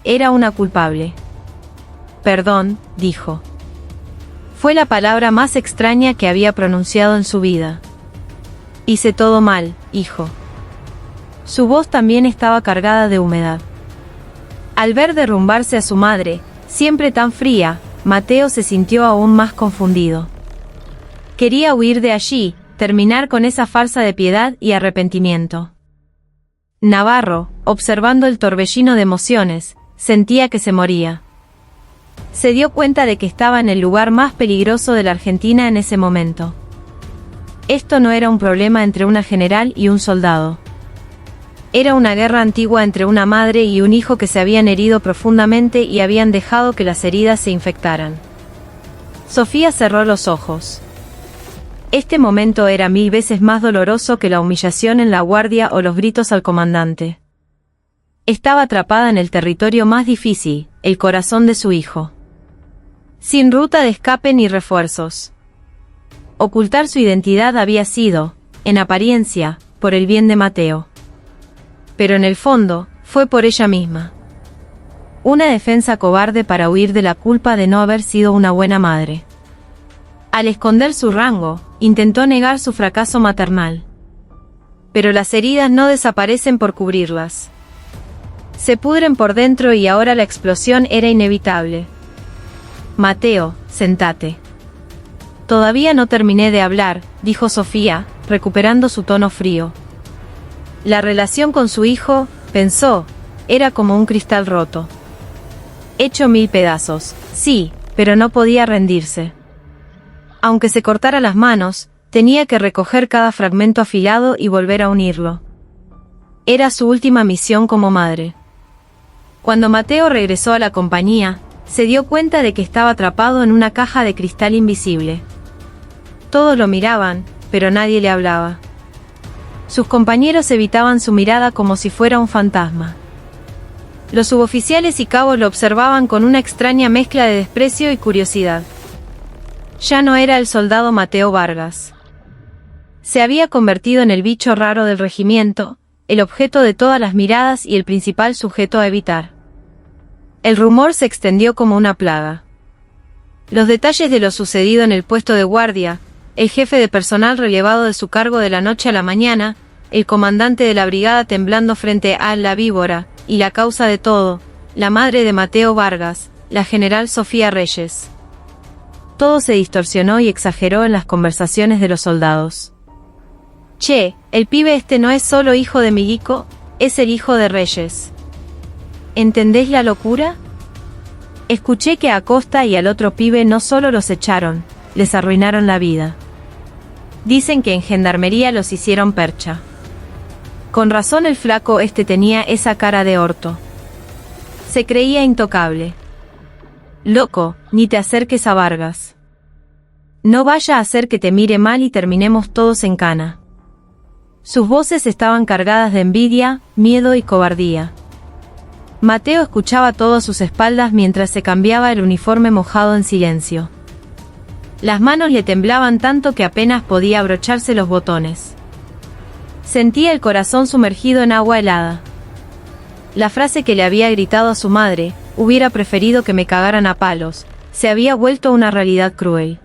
Era una culpable. Perdón, dijo. Fue la palabra más extraña que había pronunciado en su vida. Hice todo mal, hijo. Su voz también estaba cargada de humedad. Al ver derrumbarse a su madre, siempre tan fría, Mateo se sintió aún más confundido. Quería huir de allí, terminar con esa farsa de piedad y arrepentimiento. Navarro, observando el torbellino de emociones, sentía que se moría. Se dio cuenta de que estaba en el lugar más peligroso de la Argentina en ese momento. Esto no era un problema entre una general y un soldado. Era una guerra antigua entre una madre y un hijo que se habían herido profundamente y habían dejado que las heridas se infectaran. Sofía cerró los ojos. Este momento era 1000 veces más doloroso que la humillación en la guardia o los gritos al comandante. Estaba atrapada en el territorio más difícil, el corazón de su hijo. Sin ruta de escape ni refuerzos. Ocultar su identidad había sido, en apariencia, por el bien de Mateo. Pero en el fondo, fue por ella misma. Una defensa cobarde para huir de la culpa de no haber sido una buena madre. Al esconder su rango, intentó negar su fracaso maternal. Pero las heridas no desaparecen por cubrirlas. Se pudren por dentro y ahora la explosión era inevitable. Mateo, sentate. Todavía no terminé de hablar, dijo Sofía, recuperando su tono frío. La relación con su hijo, pensó, era como un cristal roto. Hecho 1000 pedazos, sí, pero no podía rendirse. Aunque se cortara las manos, tenía que recoger cada fragmento afilado y volver a unirlo. Era su última misión como madre. Cuando Mateo regresó a la compañía, se dio cuenta de que estaba atrapado en una caja de cristal invisible. Todos lo miraban, pero nadie le hablaba. Sus compañeros evitaban su mirada como si fuera un fantasma. Los suboficiales y cabos lo observaban con una extraña mezcla de desprecio y curiosidad. Ya no era el soldado Mateo Vargas. Se había convertido en el bicho raro del regimiento, el objeto de todas las miradas y el principal sujeto a evitar. El rumor se extendió como una plaga. Los detalles de lo sucedido en el puesto de guardia, el jefe de personal relevado de su cargo de la noche a la mañana, el comandante de la brigada temblando frente a la víbora, y la causa de todo, la madre de Mateo Vargas, la general Sofía Reyes. Todo se distorsionó y exageró en las conversaciones de los soldados. Che, el pibe este no es solo hijo de Miguico, es el hijo de Reyes. ¿Entendés la locura? Escuché que a Acosta y al otro pibe no solo los echaron, les arruinaron la vida. Dicen que en gendarmería los hicieron percha. Con razón el flaco este tenía esa cara de orto. Se creía intocable. Loco, ni te acerques a Vargas. No vaya a hacer que te mire mal y terminemos todos en cana. Sus voces estaban cargadas de envidia, miedo y cobardía. Mateo escuchaba todo a sus espaldas mientras se cambiaba el uniforme mojado en silencio. Las manos le temblaban tanto que apenas podía abrocharse los botones. Sentía el corazón sumergido en agua helada. La frase que le había gritado a su madre, hubiera preferido que me cagaran a palos, se había vuelto una realidad cruel.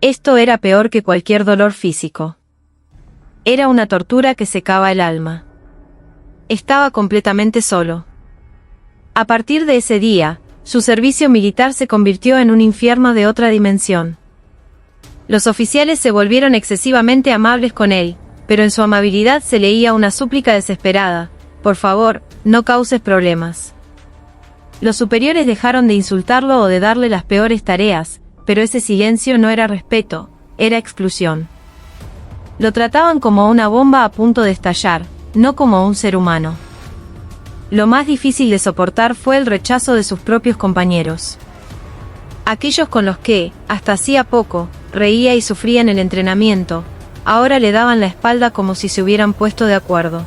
Esto era peor que cualquier dolor físico. Era una tortura que secaba el alma. Estaba completamente solo. A partir de ese día, su servicio militar se convirtió en un infierno de otra dimensión. Los oficiales se volvieron excesivamente amables con él, pero en su amabilidad se leía una súplica desesperada: por favor, no causes problemas. Los superiores dejaron de insultarlo o de darle las peores tareas, pero ese silencio no era respeto, era exclusión. Lo trataban como una bomba a punto de estallar, no como un ser humano. Lo más difícil de soportar fue el rechazo de sus propios compañeros. Aquellos con los que, hasta hacía poco, reía y sufría en el entrenamiento, ahora le daban la espalda como si se hubieran puesto de acuerdo.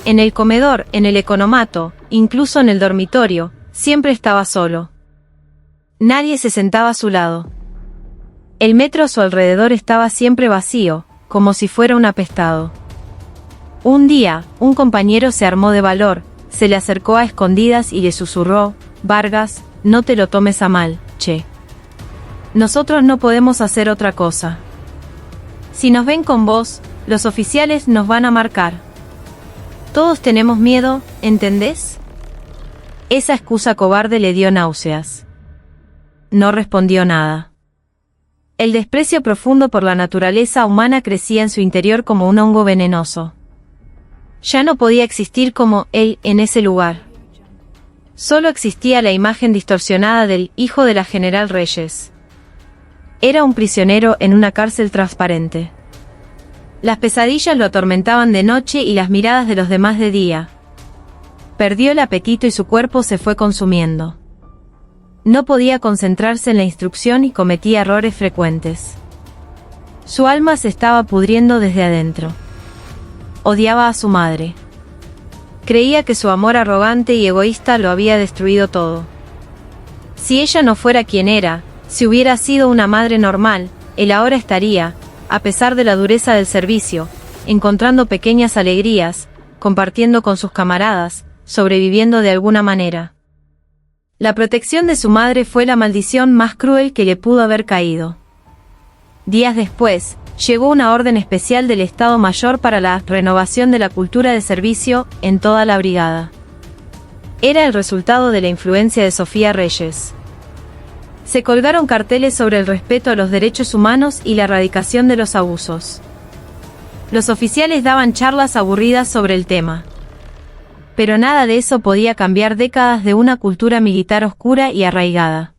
En el comedor, en el economato, incluso en el dormitorio, siempre estaba solo. Nadie se sentaba a su lado. El metro a su alrededor estaba siempre vacío, como si fuera un apestado. Un día, un compañero se armó de valor, se le acercó a escondidas y le susurró: Vargas, no te lo tomes a mal, che. Nosotros no podemos hacer otra cosa. Si nos ven con vos, los oficiales nos van a marcar. Todos tenemos miedo, ¿entendés? Esa excusa cobarde le dio náuseas. No respondió nada. El desprecio profundo por la naturaleza humana crecía en su interior como un hongo venenoso. Ya no podía existir como él en ese lugar. Solo existía la imagen distorsionada del hijo de la general Reyes. Era un prisionero en una cárcel transparente. Las pesadillas lo atormentaban de noche y las miradas de los demás de día. Perdió el apetito y su cuerpo se fue consumiendo. No podía concentrarse en la instrucción y cometía errores frecuentes. Su alma se estaba pudriendo desde adentro. Odiaba a su madre. Creía que su amor arrogante y egoísta lo había destruido todo. Si ella no fuera quien era, si hubiera sido una madre normal, él ahora estaría, a pesar de la dureza del servicio, encontrando pequeñas alegrías, compartiendo con sus camaradas, sobreviviendo de alguna manera. La protección de su madre fue la maldición más cruel que le pudo haber caído. Días después, llegó una orden especial del Estado Mayor para la renovación de la cultura de servicio en toda la brigada. Era el resultado de la influencia de Sofía Reyes. Se colgaron carteles sobre el respeto a los derechos humanos y la erradicación de los abusos. Los oficiales daban charlas aburridas sobre el tema. Pero nada de eso podía cambiar décadas de una cultura militar oscura y arraigada.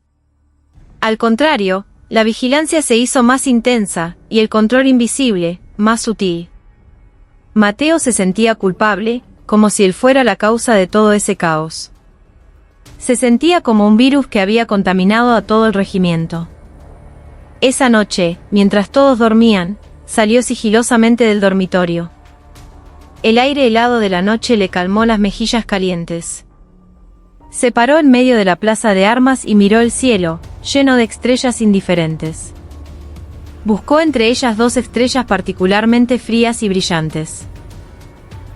Al contrario, la vigilancia se hizo más intensa, y el control invisible, más sutil. Mateo se sentía culpable, como si él fuera la causa de todo ese caos. Se sentía como un virus que había contaminado a todo el regimiento. Esa noche, mientras todos dormían, salió sigilosamente del dormitorio. El aire helado de la noche le calmó las mejillas calientes. Se paró en medio de la plaza de armas y miró el cielo, lleno de estrellas indiferentes. Buscó entre ellas 2 estrellas particularmente frías y brillantes.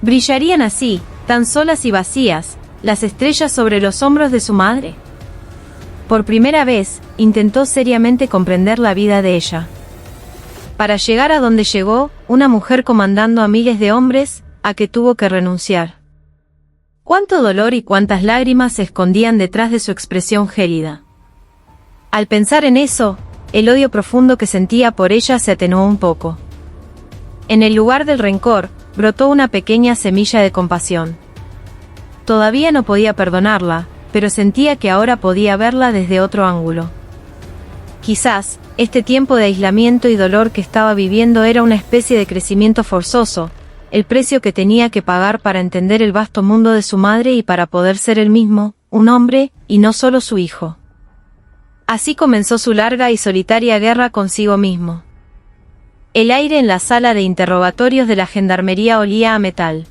¿Brillarían así, tan solas y vacías, las estrellas sobre los hombros de su madre? Por primera vez, intentó seriamente comprender la vida de ella. Para llegar a donde llegó, una mujer comandando a miles de hombres, a que tuvo que renunciar. Cuánto dolor y cuántas lágrimas se escondían detrás de su expresión gélida. Al pensar en eso, el odio profundo que sentía por ella se atenuó un poco. En el lugar del rencor, brotó una pequeña semilla de compasión. Todavía no podía perdonarla, pero sentía que ahora podía verla desde otro ángulo. Quizás, este tiempo de aislamiento y dolor que estaba viviendo era una especie de crecimiento forzoso, el precio que tenía que pagar para entender el vasto mundo de su madre y para poder ser él mismo, un hombre, y no solo su hijo. Así comenzó su larga y solitaria guerra consigo mismo. El aire en la sala de interrogatorios de la gendarmería olía a metal.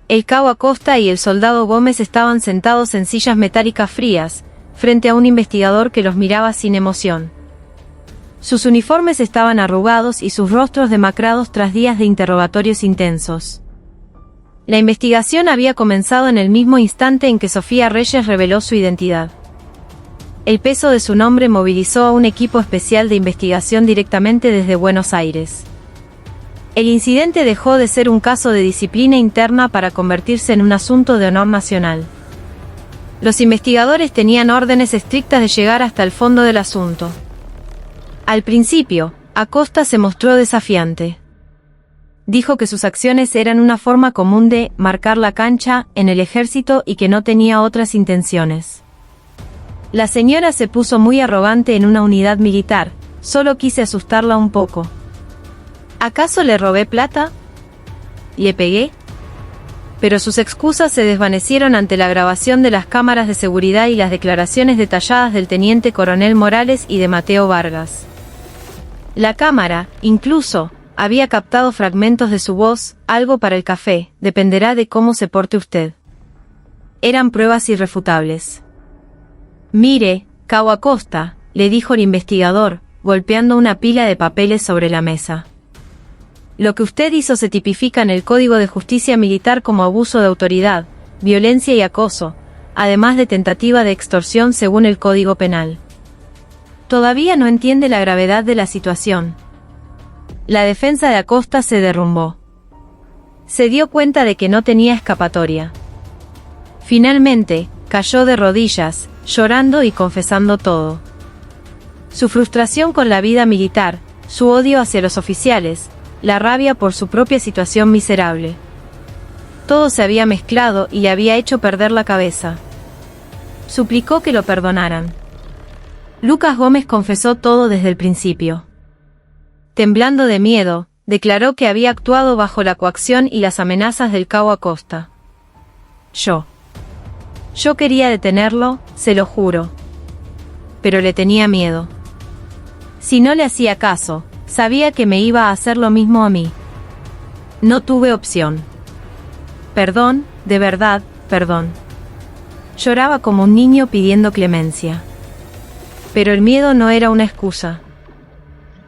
El cabo Acosta y el soldado Gómez estaban sentados en sillas metálicas frías, frente a un investigador que los miraba sin emoción. Sus uniformes estaban arrugados y sus rostros demacrados tras días de interrogatorios intensos. La investigación había comenzado en el mismo instante en que Sofía Reyes reveló su identidad. El peso de su nombre movilizó a un equipo especial de investigación directamente desde Buenos Aires. El incidente dejó de ser un caso de disciplina interna para convertirse en un asunto de honor nacional. Los investigadores tenían órdenes estrictas de llegar hasta el fondo del asunto. Al principio, Acosta se mostró desafiante. Dijo que sus acciones eran una forma común de marcar la cancha en el ejército y que no tenía otras intenciones. La señora se puso muy arrogante en una unidad militar, solo quise asustarla un poco. ¿Acaso le robé plata? ¿Le pegué? Pero sus excusas se desvanecieron ante la grabación de las cámaras de seguridad y las declaraciones detalladas del teniente coronel Morales y de Mateo Vargas. La cámara, incluso, había captado fragmentos de su voz, algo para el café, dependerá de cómo se porte usted. Eran pruebas irrefutables. Mire, Cao Acosta, le dijo el investigador, golpeando una pila de papeles sobre la mesa. Lo que usted hizo se tipifica en el Código de Justicia Militar como abuso de autoridad, violencia y acoso, además de tentativa de extorsión según el Código Penal. Todavía no entiende la gravedad de la situación. La defensa de Acosta se derrumbó. Se dio cuenta de que no tenía escapatoria. Finalmente, cayó de rodillas, llorando y confesando todo. Su frustración con la vida militar, su odio hacia los oficiales, la rabia por su propia situación miserable. Todo se había mezclado y le había hecho perder la cabeza. Suplicó que lo perdonaran. Lucas Gómez confesó todo desde el principio. Temblando de miedo, declaró que había actuado bajo la coacción y las amenazas del Cao Acosta. Yo quería detenerlo, se lo juro. Pero le tenía miedo. Si no le hacía caso, sabía que me iba a hacer lo mismo a mí. No tuve opción. Perdón, de verdad, perdón. Lloraba como un niño pidiendo clemencia. Pero el miedo no era una excusa.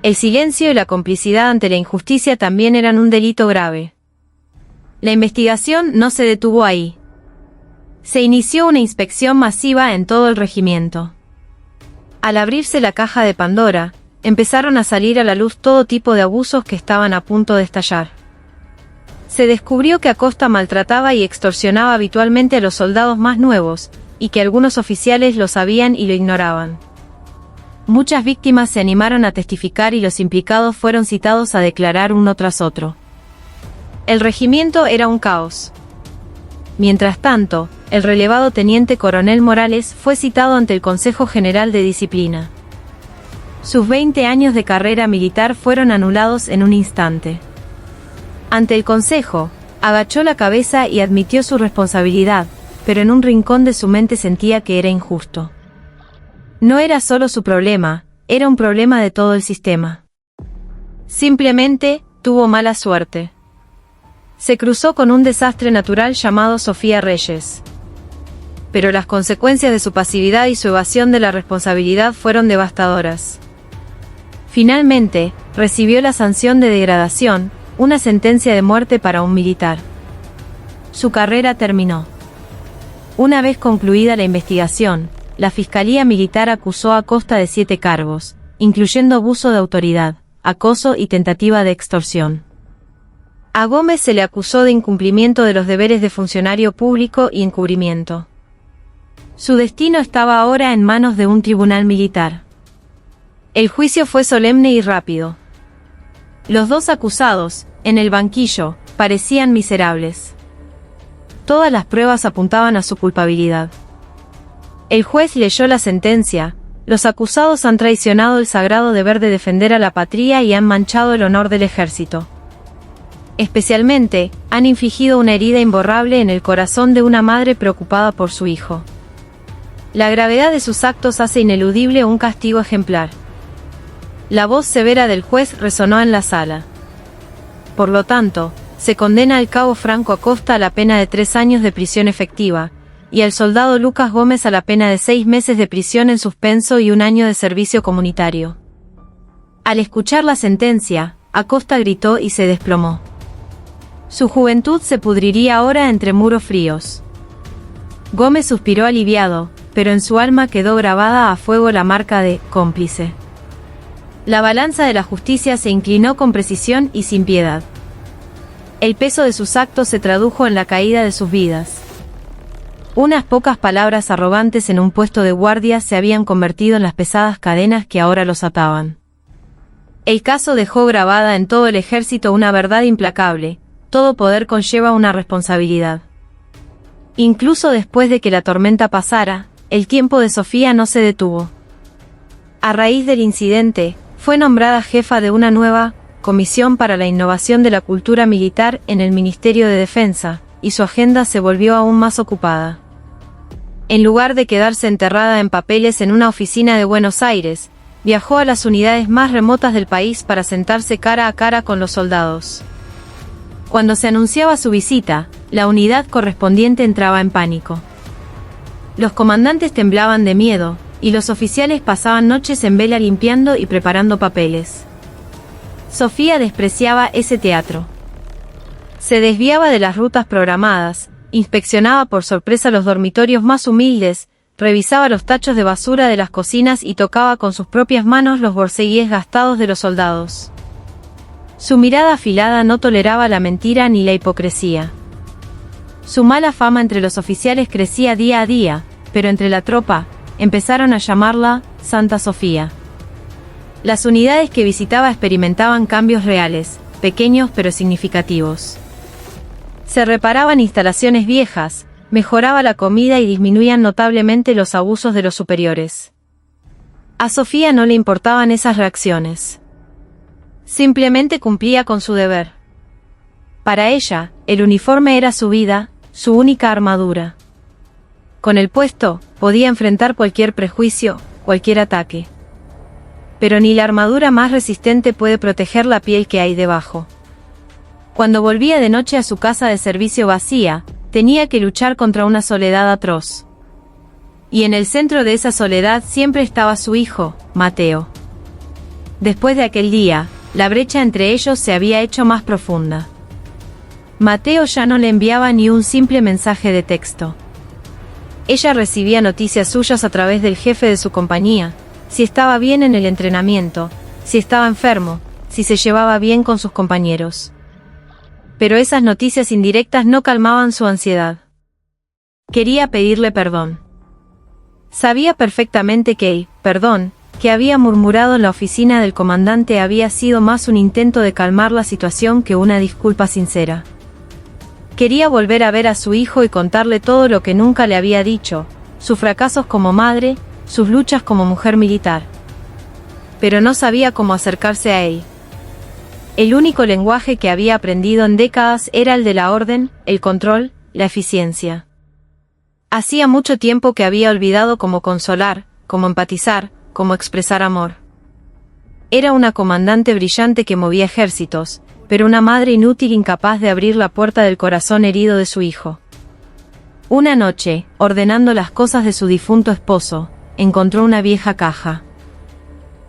El silencio y la complicidad ante la injusticia también eran un delito grave. La investigación no se detuvo ahí. Se inició una inspección masiva en todo el regimiento. Al abrirse la caja de Pandora, empezaron a salir a la luz todo tipo de abusos que estaban a punto de estallar. Se descubrió que Acosta maltrataba y extorsionaba habitualmente a los soldados más nuevos, y que algunos oficiales lo sabían y lo ignoraban. Muchas víctimas se animaron a testificar y los implicados fueron citados a declarar uno tras otro. El regimiento era un caos. Mientras tanto, el relevado teniente coronel Morales fue citado ante el Consejo General de Disciplina. Sus 20 años de carrera militar fueron anulados en un instante. Ante el Consejo, agachó la cabeza y admitió su responsabilidad, pero en un rincón de su mente sentía que era injusto. No era solo su problema, era un problema de todo el sistema. Simplemente, tuvo mala suerte. Se cruzó con un desastre natural llamado Sofía Reyes. Pero las consecuencias de su pasividad y su evasión de la responsabilidad fueron devastadoras. Finalmente, recibió la sanción de degradación, una sentencia de muerte para un militar. Su carrera terminó. Una vez concluida la investigación, la Fiscalía Militar acusó a Acosta de 7 cargos, incluyendo abuso de autoridad, acoso y tentativa de extorsión. A Gómez se le acusó de incumplimiento de los deberes de funcionario público y encubrimiento. Su destino estaba ahora en manos de un tribunal militar. El juicio fue solemne y rápido. Los dos acusados, en el banquillo, parecían miserables. Todas las pruebas apuntaban a su culpabilidad. El juez leyó la sentencia: los acusados han traicionado el sagrado deber de defender a la patria y han manchado el honor del ejército. Especialmente, han infligido una herida imborrable en el corazón de una madre preocupada por su hijo. La gravedad de sus actos hace ineludible un castigo ejemplar. La voz severa del juez resonó en la sala. Por lo tanto, se condena al cabo Franco Acosta a la pena de 3 años de prisión efectiva, y al soldado Lucas Gómez a la pena de 6 meses de prisión en suspenso y 1 año de servicio comunitario. Al escuchar la sentencia, Acosta gritó y se desplomó. Su juventud se pudriría ahora entre muros fríos. Gómez suspiró aliviado, pero en su alma quedó grabada a fuego la marca de cómplice. La balanza de la justicia se inclinó con precisión y sin piedad. El peso de sus actos se tradujo en la caída de sus vidas. Unas pocas palabras arrogantes en un puesto de guardia se habían convertido en las pesadas cadenas que ahora los ataban. El caso dejó grabada en todo el ejército una verdad implacable: todo poder conlleva una responsabilidad. Incluso después de que la tormenta pasara, el tiempo de Sofía no se detuvo. A raíz del incidente, fue nombrada jefa de una nueva Comisión para la Innovación de la Cultura Militar en el Ministerio de Defensa, y su agenda se volvió aún más ocupada. En lugar de quedarse enterrada en papeles en una oficina de Buenos Aires, viajó a las unidades más remotas del país para sentarse cara a cara con los soldados. Cuando se anunciaba su visita, la unidad correspondiente entraba en pánico. Los comandantes temblaban de miedo, y los oficiales pasaban noches en vela limpiando y preparando papeles. Sofía despreciaba ese teatro. Se desviaba de las rutas programadas, inspeccionaba por sorpresa los dormitorios más humildes, revisaba los tachos de basura de las cocinas y tocaba con sus propias manos los borceguíes gastados de los soldados. Su mirada afilada no toleraba la mentira ni la hipocresía. Su mala fama entre los oficiales crecía día a día, pero entre la tropa, empezaron a llamarla Santa Sofía. Las unidades que visitaba experimentaban cambios reales, pequeños pero significativos. Se reparaban instalaciones viejas, mejoraba la comida y disminuían notablemente los abusos de los superiores. A Sofía no le importaban esas reacciones. Simplemente cumplía con su deber. Para ella, el uniforme era su vida, su única armadura. Con el puesto, podía enfrentar cualquier prejuicio, cualquier ataque. Pero ni la armadura más resistente puede proteger la piel que hay debajo. Cuando volvía de noche a su casa de servicio vacía, tenía que luchar contra una soledad atroz. Y en el centro de esa soledad siempre estaba su hijo, Mateo. Después de aquel día, la brecha entre ellos se había hecho más profunda. Mateo ya no le enviaba ni un simple mensaje de texto. Ella recibía noticias suyas a través del jefe de su compañía, si estaba bien en el entrenamiento, si estaba enfermo, si se llevaba bien con sus compañeros. Pero esas noticias indirectas no calmaban su ansiedad. Quería pedirle perdón. Sabía perfectamente que el perdón que había murmurado en la oficina del comandante había sido más un intento de calmar la situación que una disculpa sincera. Quería volver a ver a su hijo y contarle todo lo que nunca le había dicho, sus fracasos como madre, sus luchas como mujer militar. Pero no sabía cómo acercarse a él. El único lenguaje que había aprendido en décadas era el de la orden, el control, la eficiencia. Hacía mucho tiempo que había olvidado cómo consolar, cómo empatizar, cómo expresar amor. Era una comandante brillante que movía ejércitos, pero una madre inútil incapaz de abrir la puerta del corazón herido de su hijo. Una noche, ordenando las cosas de su difunto esposo, encontró una vieja caja.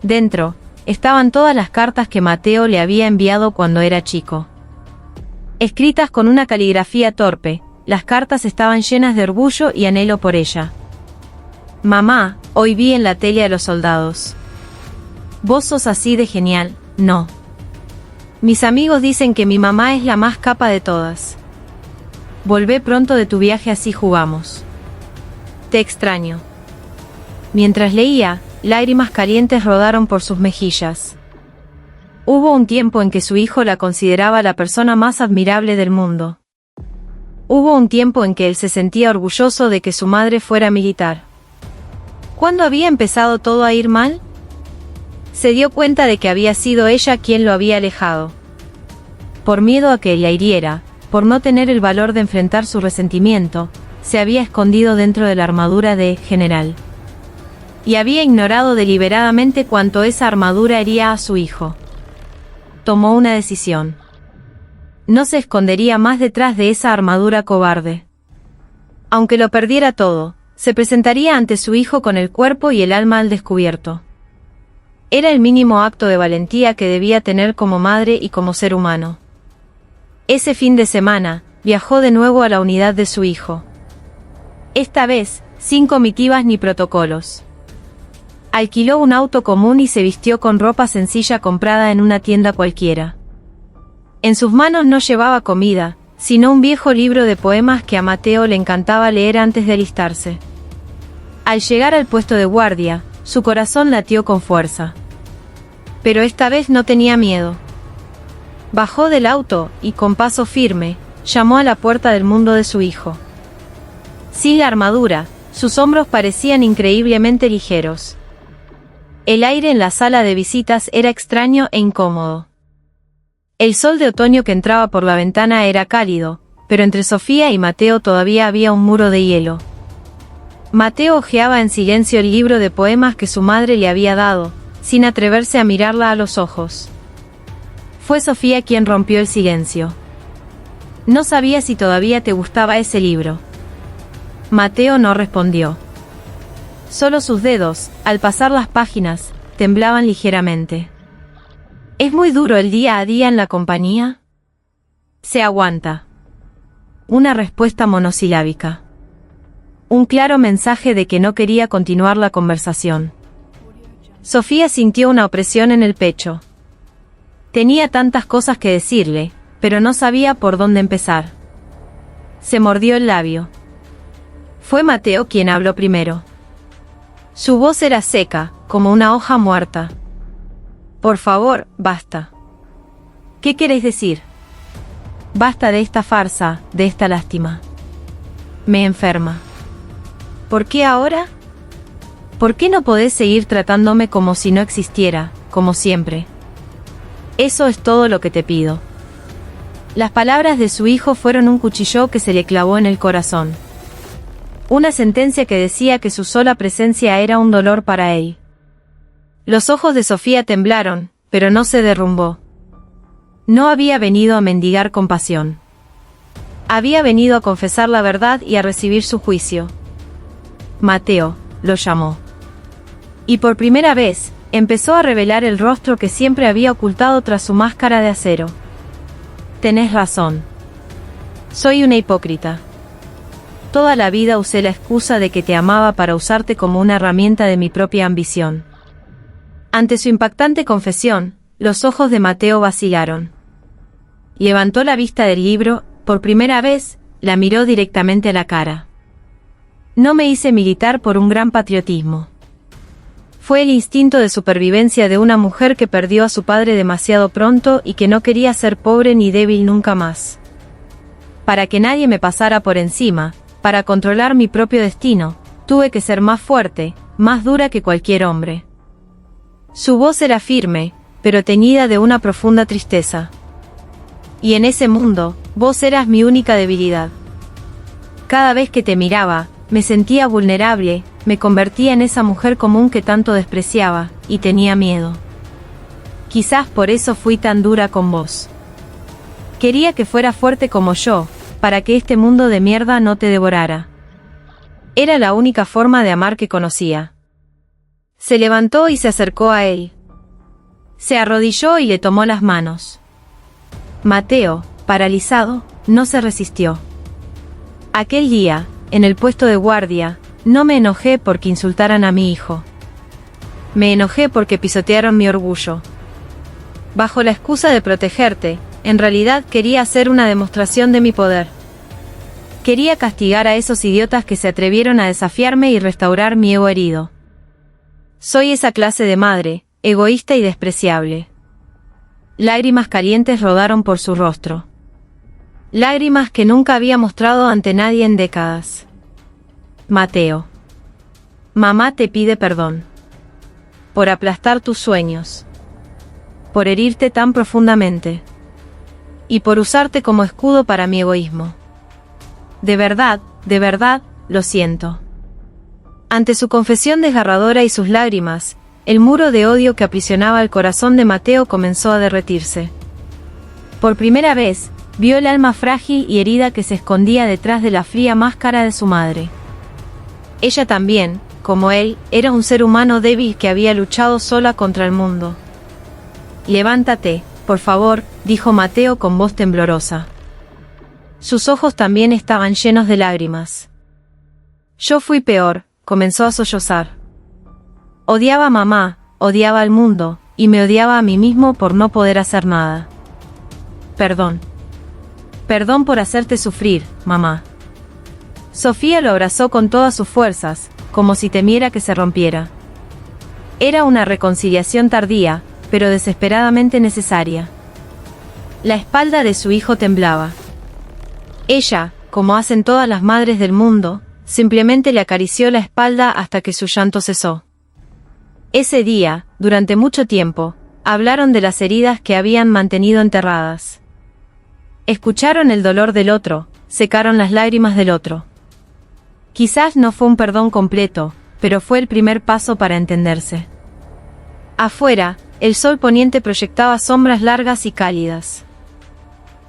Dentro, estaban todas las cartas que Mateo le había enviado cuando era chico. Escritas con una caligrafía torpe, las cartas estaban llenas de orgullo y anhelo por ella. Mamá, hoy vi en la tele a los soldados. Vos sos así de genial, ¿no? Mis amigos dicen que mi mamá es la más capa de todas. Volvé pronto de tu viaje, así jugamos. Te extraño. Mientras leía, lágrimas calientes rodaron por sus mejillas. Hubo un tiempo en que su hijo la consideraba la persona más admirable del mundo. Hubo un tiempo en que él se sentía orgulloso de que su madre fuera militar. ¿Cuándo había empezado todo a ir mal? Se dio cuenta de que había sido ella quien lo había alejado. Por miedo a que la hiriera, por no tener el valor de enfrentar su resentimiento, se había escondido dentro de la armadura de general. Y había ignorado deliberadamente cuánto esa armadura hería a su hijo. Tomó una decisión. No se escondería más detrás de esa armadura cobarde. Aunque lo perdiera todo, se presentaría ante su hijo con el cuerpo y el alma al descubierto. Era el mínimo acto de valentía que debía tener como madre y como ser humano. Ese fin de semana, viajó de nuevo a la unidad de su hijo. Esta vez, sin comitivas ni protocolos. Alquiló un auto común y se vistió con ropa sencilla comprada en una tienda cualquiera. En sus manos no llevaba comida, sino un viejo libro de poemas que a Mateo le encantaba leer antes de alistarse. Al llegar al puesto de guardia, su corazón latió con fuerza. Pero esta vez no tenía miedo. Bajó del auto y, con paso firme, llamó a la puerta del mundo de su hijo. Sin la armadura, sus hombros parecían increíblemente ligeros. El aire en la sala de visitas era extraño e incómodo. El sol de otoño que entraba por la ventana era cálido, pero entre Sofía y Mateo todavía había un muro de hielo. Mateo hojeaba en silencio el libro de poemas que su madre le había dado, sin atreverse a mirarla a los ojos. Fue Sofía quien rompió el silencio. No sabía si todavía te gustaba ese libro. Mateo no respondió. Solo sus dedos, al pasar las páginas, temblaban ligeramente. ¿Es muy duro el día a día en la compañía? Se aguanta. Una respuesta monosilábica. Un claro mensaje de que no quería continuar la conversación. Sofía sintió una opresión en el pecho. Tenía tantas cosas que decirle, pero no sabía por dónde empezar. Se mordió el labio. Fue Mateo quien habló primero. Su voz era seca, como una hoja muerta. Por favor, basta. ¿Qué queréis decir? Basta de esta farsa, de esta lástima. Me enferma. ¿Por qué ahora? ¿Por qué no podés seguir tratándome como si no existiera, como siempre? Eso es todo lo que te pido. Las palabras de su hijo fueron un cuchillo que se le clavó en el corazón. Una sentencia que decía que su sola presencia era un dolor para él. Los ojos de Sofía temblaron, pero no se derrumbó. No había venido a mendigar compasión. Había venido a confesar la verdad y a recibir su juicio. Mateo, lo llamó. Y por primera vez, empezó a revelar el rostro que siempre había ocultado tras su máscara de acero. Tenés razón. Soy una hipócrita. Toda la vida usé la excusa de que te amaba para usarte como una herramienta de mi propia ambición. Ante su impactante confesión, los ojos de Mateo vacilaron. Levantó la vista del libro, por primera vez, la miró directamente a la cara. No me hice militar por un gran patriotismo. Fue el instinto de supervivencia de una mujer que perdió a su padre demasiado pronto y que no quería ser pobre ni débil nunca más. Para que nadie me pasara por encima, para controlar mi propio destino, tuve que ser más fuerte, más dura que cualquier hombre. Su voz era firme, pero teñida de una profunda tristeza. Y en ese mundo, vos eras mi única debilidad. Cada vez que te miraba, me sentía vulnerable, me convertía en esa mujer común que tanto despreciaba, y tenía miedo. Quizás por eso fui tan dura con vos. Quería que fueras fuerte como yo, para que este mundo de mierda no te devorara. Era la única forma de amar que conocía. Se levantó y se acercó a él. Se arrodilló y le tomó las manos. Mateo, paralizado, no se resistió. Aquel día, en el puesto de guardia, no me enojé porque insultaran a mi hijo. Me enojé porque pisotearon mi orgullo. Bajo la excusa de protegerte, en realidad quería hacer una demostración de mi poder. Quería castigar a esos idiotas que se atrevieron a desafiarme y restaurar mi ego herido. Soy esa clase de madre, egoísta y despreciable. Lágrimas calientes rodaron por su rostro. Lágrimas que nunca había mostrado ante nadie en décadas. Mateo. Mamá te pide perdón. Por aplastar tus sueños. Por herirte tan profundamente. Y por usarte como escudo para mi egoísmo. De verdad, lo siento. Ante su confesión desgarradora y sus lágrimas, el muro de odio que aprisionaba el corazón de Mateo comenzó a derretirse. Por primera vez, vio el alma frágil y herida que se escondía detrás de la fría máscara de su madre. Ella también, como él, era un ser humano débil que había luchado sola contra el mundo. Levántate, por favor, dijo Mateo con voz temblorosa. Sus ojos también estaban llenos de lágrimas. Yo fui peor, comenzó a sollozar. Odiaba a mamá, odiaba al mundo, y me odiaba a mí mismo por no poder hacer nada. Perdón. Perdón por hacerte sufrir, mamá. Sofía lo abrazó con todas sus fuerzas, como si temiera que se rompiera. Era una reconciliación tardía, pero desesperadamente necesaria. La espalda de su hijo temblaba. Ella, como hacen todas las madres del mundo, simplemente le acarició la espalda hasta que su llanto cesó. Ese día, durante mucho tiempo, hablaron de las heridas que habían mantenido enterradas. Escucharon el dolor del otro, secaron las lágrimas del otro. Quizás no fue un perdón completo, pero fue el primer paso para entenderse. Afuera, el sol poniente proyectaba sombras largas y cálidas.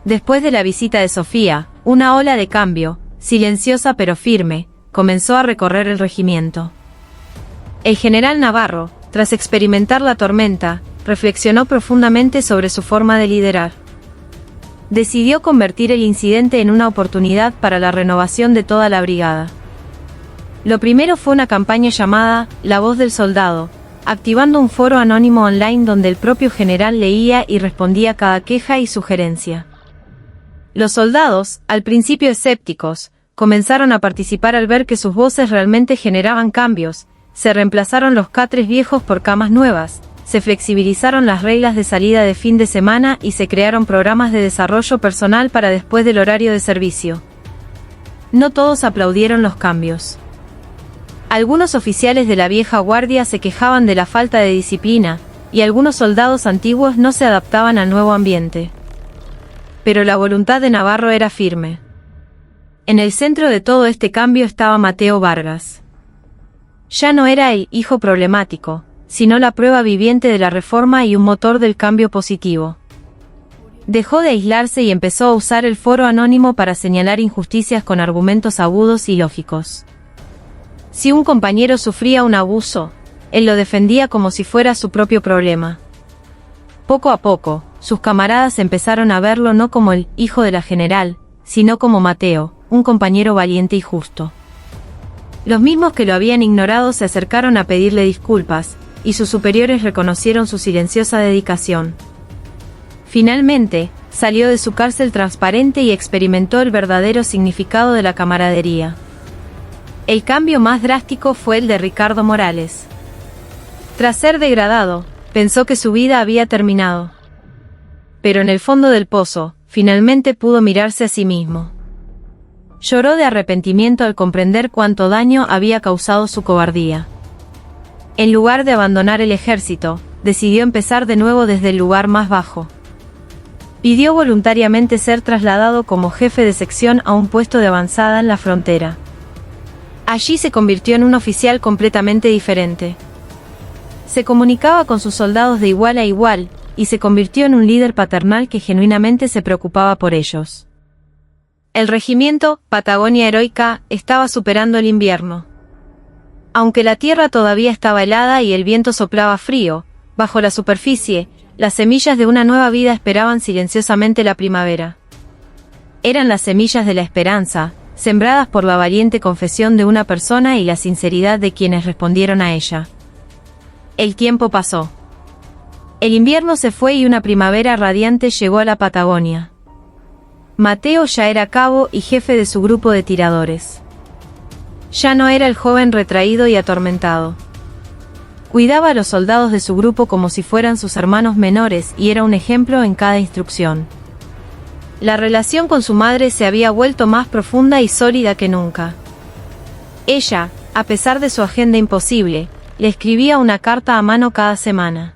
Después de la visita de Sofía, una ola de cambio, silenciosa pero firme, comenzó a recorrer el regimiento. El general Navarro, tras experimentar la tormenta, reflexionó profundamente sobre su forma de liderar. Decidió convertir el incidente en una oportunidad para la renovación de toda la brigada. Lo primero fue una campaña llamada La Voz del Soldado, activando un foro anónimo online donde el propio general leía y respondía cada queja y sugerencia. Los soldados, al principio escépticos, comenzaron a participar al ver que sus voces realmente generaban cambios. Se reemplazaron los catres viejos por camas nuevas, se flexibilizaron las reglas de salida de fin de semana y se crearon programas de desarrollo personal para después del horario de servicio. No todos aplaudieron los cambios. Algunos oficiales de la vieja guardia se quejaban de la falta de disciplina, y algunos soldados antiguos no se adaptaban al nuevo ambiente. Pero la voluntad de Navarro era firme. En el centro de todo este cambio estaba Mateo Vargas. Ya no era el hijo problemático, sino la prueba viviente de la reforma y un motor del cambio positivo. Dejó de aislarse y empezó a usar el foro anónimo para señalar injusticias con argumentos agudos y lógicos. Si un compañero sufría un abuso, él lo defendía como si fuera su propio problema. Poco a poco, sus camaradas empezaron a verlo no como el hijo de la general, sino como Mateo, un compañero valiente y justo. Los mismos que lo habían ignorado se acercaron a pedirle disculpas, y sus superiores reconocieron su silenciosa dedicación. Finalmente, salió de su cárcel transparente y experimentó el verdadero significado de la camaradería. El cambio más drástico fue el de Ricardo Morales. Tras ser degradado, pensó que su vida había terminado. Pero en el fondo del pozo, finalmente pudo mirarse a sí mismo. Lloró de arrepentimiento al comprender cuánto daño había causado su cobardía. En lugar de abandonar el ejército, decidió empezar de nuevo desde el lugar más bajo. Pidió voluntariamente ser trasladado como jefe de sección a un puesto de avanzada en la frontera. Allí se convirtió en un oficial completamente diferente. Se comunicaba con sus soldados de igual a igual, y se convirtió en un líder paternal que genuinamente se preocupaba por ellos. El regimiento, Patagonia Heroica, estaba superando el invierno. Aunque la tierra todavía estaba helada y el viento soplaba frío, bajo la superficie, las semillas de una nueva vida esperaban silenciosamente la primavera. Eran las semillas de la esperanza, sembradas por la valiente confesión de una persona y la sinceridad de quienes respondieron a ella. El tiempo pasó. El invierno se fue y una primavera radiante llegó a la Patagonia. Mateo ya era cabo y jefe de su grupo de tiradores. Ya no era el joven retraído y atormentado. Cuidaba a los soldados de su grupo como si fueran sus hermanos menores y era un ejemplo en cada instrucción. La relación con su madre se había vuelto más profunda y sólida que nunca. Ella, a pesar de su agenda imposible, le escribía una carta a mano cada semana.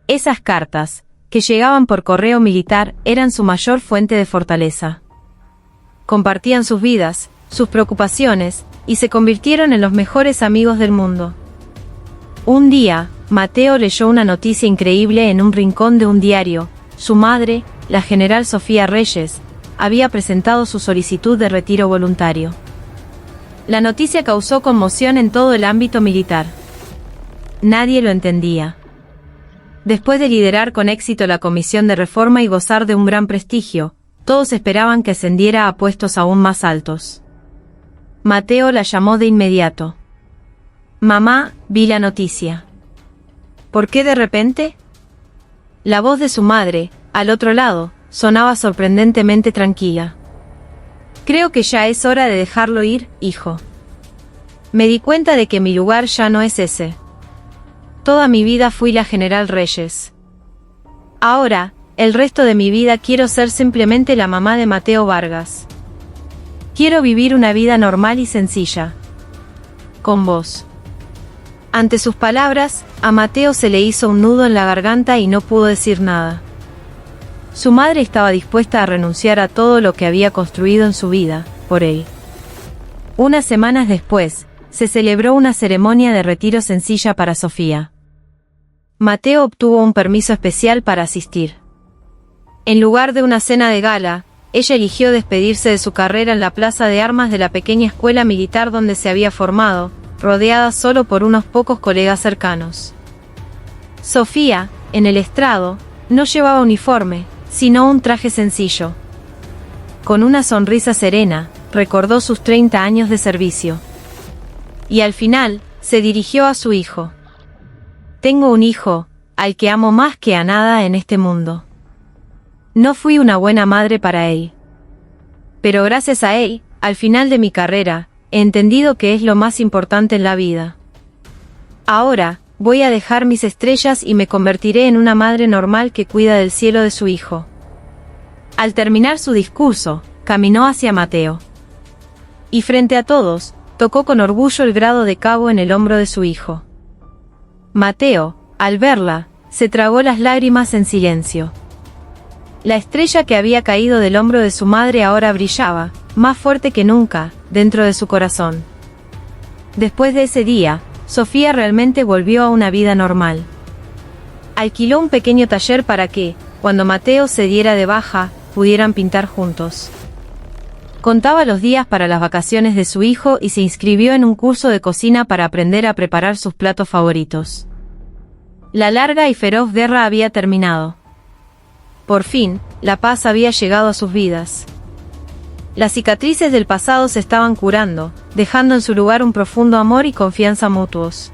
Esas cartas, que llegaban por correo militar, eran su mayor fuente de fortaleza. Compartían sus vidas, sus preocupaciones, y se convirtieron en los mejores amigos del mundo. Un día, Mateo leyó una noticia increíble en un rincón de un diario. Su madre, la general Sofía Reyes, había presentado su solicitud de retiro voluntario. La noticia causó conmoción en todo el ámbito militar. Nadie lo entendía. Después de liderar con éxito la comisión de reforma y gozar de un gran prestigio, todos esperaban que ascendiera a puestos aún más altos. Mateo la llamó de inmediato. «Mamá, vi la noticia». «¿Por qué de repente?». La voz de su madre, al otro lado, sonaba sorprendentemente tranquila. Creo que ya es hora de dejarlo ir, hijo. Me di cuenta de que mi lugar ya no es ese. Toda mi vida fui la General Reyes. Ahora, el resto de mi vida quiero ser simplemente la mamá de Mateo Vargas. Quiero vivir una vida normal y sencilla. Con vos. Ante sus palabras, a Mateo se le hizo un nudo en la garganta y no pudo decir nada. Su madre estaba dispuesta a renunciar a todo lo que había construido en su vida, por él. Unas semanas después, se celebró una ceremonia de retiro sencilla para Sofía. Mateo obtuvo un permiso especial para asistir. En lugar de una cena de gala, ella eligió despedirse de su carrera en la plaza de armas de la pequeña escuela militar donde se había formado, rodeada solo por unos pocos colegas cercanos. Sofía, en el estrado, no llevaba uniforme, sino un traje sencillo. Con una sonrisa serena, recordó sus 30 años de servicio. Y al final, se dirigió a su hijo. Tengo un hijo, al que amo más que a nada en este mundo. No fui una buena madre para él. Pero gracias a él, al final de mi carrera, he entendido que es lo más importante en la vida. Ahora, voy a dejar mis estrellas y me convertiré en una madre normal que cuida del cielo de su hijo. Al terminar su discurso, caminó hacia Mateo. Y frente a todos, tocó con orgullo el grado de cabo en el hombro de su hijo. Mateo, al verla, se tragó las lágrimas en silencio. La estrella que había caído del hombro de su madre ahora brillaba, más fuerte que nunca, dentro de su corazón. Después de ese día, Sofía realmente volvió a una vida normal. Alquiló un pequeño taller para que, cuando Mateo se diera de baja, pudieran pintar juntos. Contaba los días para las vacaciones de su hijo y se inscribió en un curso de cocina para aprender a preparar sus platos favoritos. La larga y feroz guerra había terminado. Por fin, la paz había llegado a sus vidas. Las cicatrices del pasado se estaban curando, dejando en su lugar un profundo amor y confianza mutuos.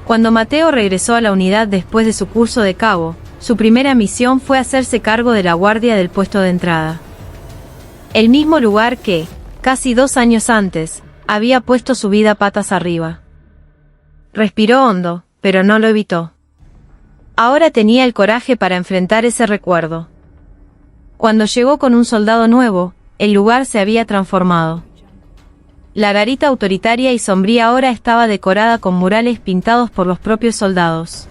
Cuando Mateo regresó a la unidad después de su curso de cabo, su primera misión fue hacerse cargo de la guardia del puesto de entrada. El mismo lugar que, casi 2 años antes, había puesto su vida patas arriba. Respiró hondo, pero no lo evitó. Ahora tenía el coraje para enfrentar ese recuerdo. Cuando llegó con un soldado nuevo, el lugar se había transformado. La garita autoritaria y sombría ahora estaba decorada con murales pintados por los propios soldados.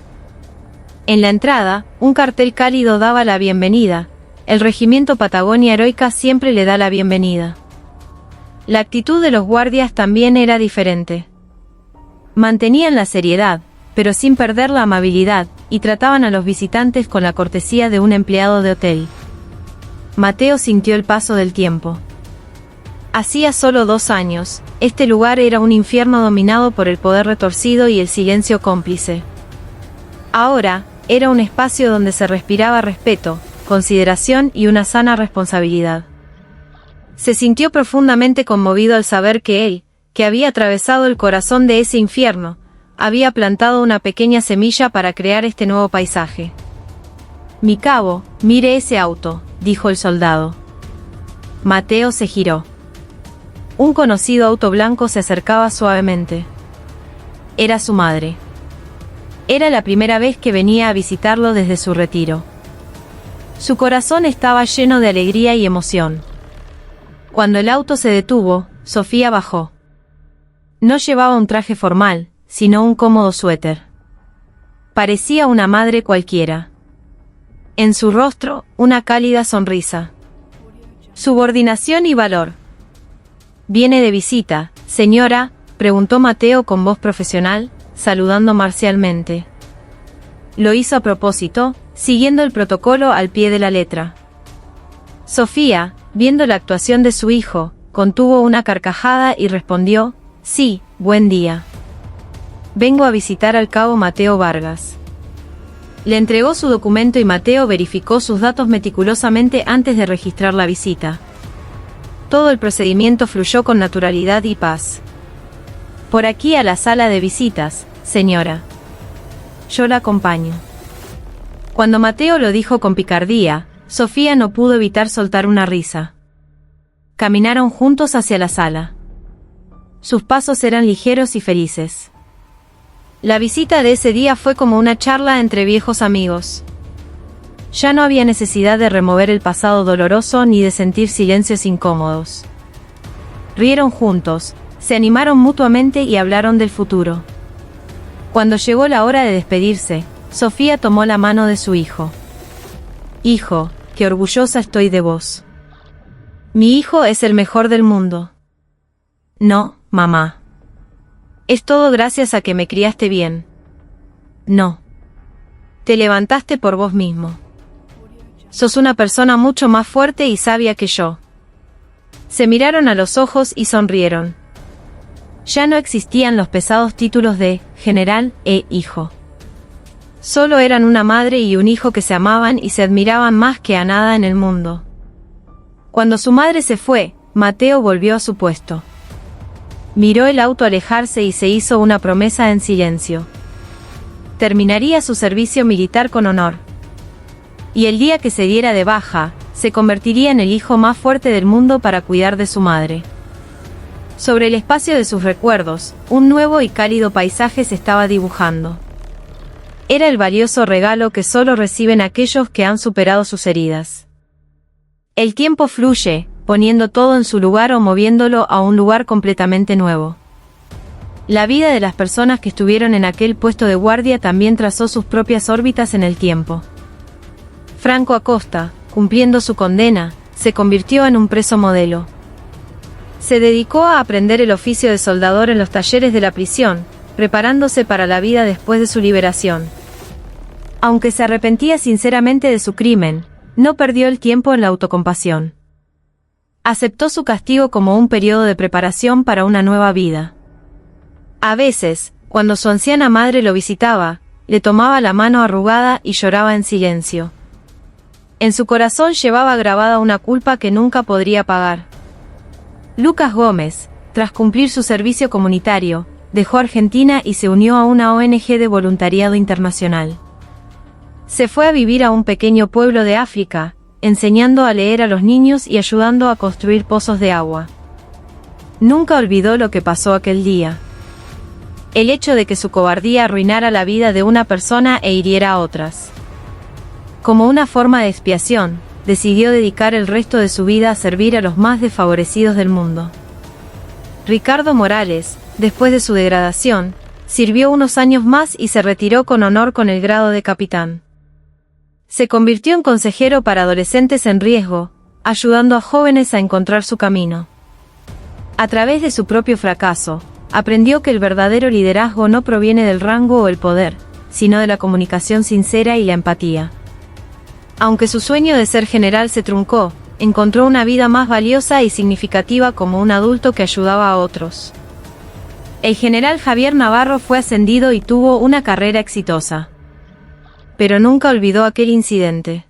En la entrada, un cartel cálido daba la bienvenida. El regimiento Patagonia Heroica siempre le da la bienvenida. La actitud de los guardias también era diferente. Mantenían la seriedad, pero sin perder la amabilidad, y trataban a los visitantes con la cortesía de un empleado de hotel. Mateo sintió el paso del tiempo. Hacía solo 2 años, este lugar era un infierno dominado por el poder retorcido y el silencio cómplice. Ahora, era un espacio donde se respiraba respeto, consideración y una sana responsabilidad. Se sintió profundamente conmovido al saber que él, que había atravesado el corazón de ese infierno, había plantado una pequeña semilla para crear este nuevo paisaje. Mi cabo, mire ese auto, dijo el soldado. Mateo se giró. Un conocido auto blanco se acercaba suavemente. Era su madre. Era la primera vez que venía a visitarlo desde su retiro. Su corazón estaba lleno de alegría y emoción. Cuando el auto se detuvo, Sofía bajó. No llevaba un traje formal, sino un cómodo suéter. Parecía una madre cualquiera. En su rostro, una cálida sonrisa. Subordinación y valor. ¿Viene de visita, señora?, preguntó Mateo con voz profesional, saludando marcialmente. Lo hizo a propósito, siguiendo el protocolo al pie de la letra. Sofía, viendo la actuación de su hijo, contuvo una carcajada y respondió, sí, buen día. Vengo a visitar al cabo Mateo Vargas. Le entregó su documento y Mateo verificó sus datos meticulosamente antes de registrar la visita. Todo el procedimiento fluyó con naturalidad y paz. Por aquí a la sala de visitas, señora. Yo la acompaño. Cuando Mateo lo dijo con picardía, Sofía no pudo evitar soltar una risa. Caminaron juntos hacia la sala. Sus pasos eran ligeros y felices. La visita de ese día fue como una charla entre viejos amigos. Ya no había necesidad de remover el pasado doloroso ni de sentir silencios incómodos. Rieron juntos, se animaron mutuamente y hablaron del futuro. Cuando llegó la hora de despedirse, Sofía tomó la mano de su hijo. «Hijo, qué orgullosa estoy de vos. Mi hijo es el mejor del mundo». «No, mamá. Es todo gracias a que me criaste bien». «No. Te levantaste por vos mismo. Sos una persona mucho más fuerte y sabia que yo». Se miraron a los ojos y sonrieron. Ya no existían los pesados títulos de general e hijo. Solo eran una madre y un hijo que se amaban y se admiraban más que a nada en el mundo. Cuando su madre se fue, Mateo volvió a su puesto. Miró el auto alejarse y se hizo una promesa en silencio. Terminaría su servicio militar con honor. Y el día que se diera de baja, se convertiría en el hijo más fuerte del mundo para cuidar de su madre. Sobre el espacio de sus recuerdos, un nuevo y cálido paisaje se estaba dibujando. Era el valioso regalo que solo reciben aquellos que han superado sus heridas. El tiempo fluye, poniendo todo en su lugar o moviéndolo a un lugar completamente nuevo. La vida de las personas que estuvieron en aquel puesto de guardia también trazó sus propias órbitas en el tiempo. Franco Acosta, cumpliendo su condena, se convirtió en un preso modelo. Se dedicó a aprender el oficio de soldador en los talleres de la prisión, preparándose para la vida después de su liberación. Aunque se arrepentía sinceramente de su crimen, no perdió el tiempo en la autocompasión. Aceptó su castigo como un periodo de preparación para una nueva vida. A veces, cuando su anciana madre lo visitaba, le tomaba la mano arrugada y lloraba en silencio. En su corazón llevaba grabada una culpa que nunca podría pagar. Lucas Gómez, tras cumplir su servicio comunitario, dejó Argentina y se unió a una ONG de voluntariado internacional. Se fue a vivir a un pequeño pueblo de África, enseñando a leer a los niños y ayudando a construir pozos de agua. Nunca olvidó lo que pasó aquel día. El hecho de que su cobardía arruinara la vida de una persona e hiriera a otras. Como una forma de expiación, decidió dedicar el resto de su vida a servir a los más desfavorecidos del mundo. Ricardo Morales, después de su degradación, sirvió unos años más y se retiró con honor con el grado de capitán. Se convirtió en consejero para adolescentes en riesgo, ayudando a jóvenes a encontrar su camino. A través de su propio fracaso, aprendió que el verdadero liderazgo no proviene del rango o el poder, sino de la comunicación sincera y la empatía. Aunque su sueño de ser general se truncó, encontró una vida más valiosa y significativa como un adulto que ayudaba a otros. El general Javier Navarro fue ascendido y tuvo una carrera exitosa. Pero nunca olvidó aquel incidente.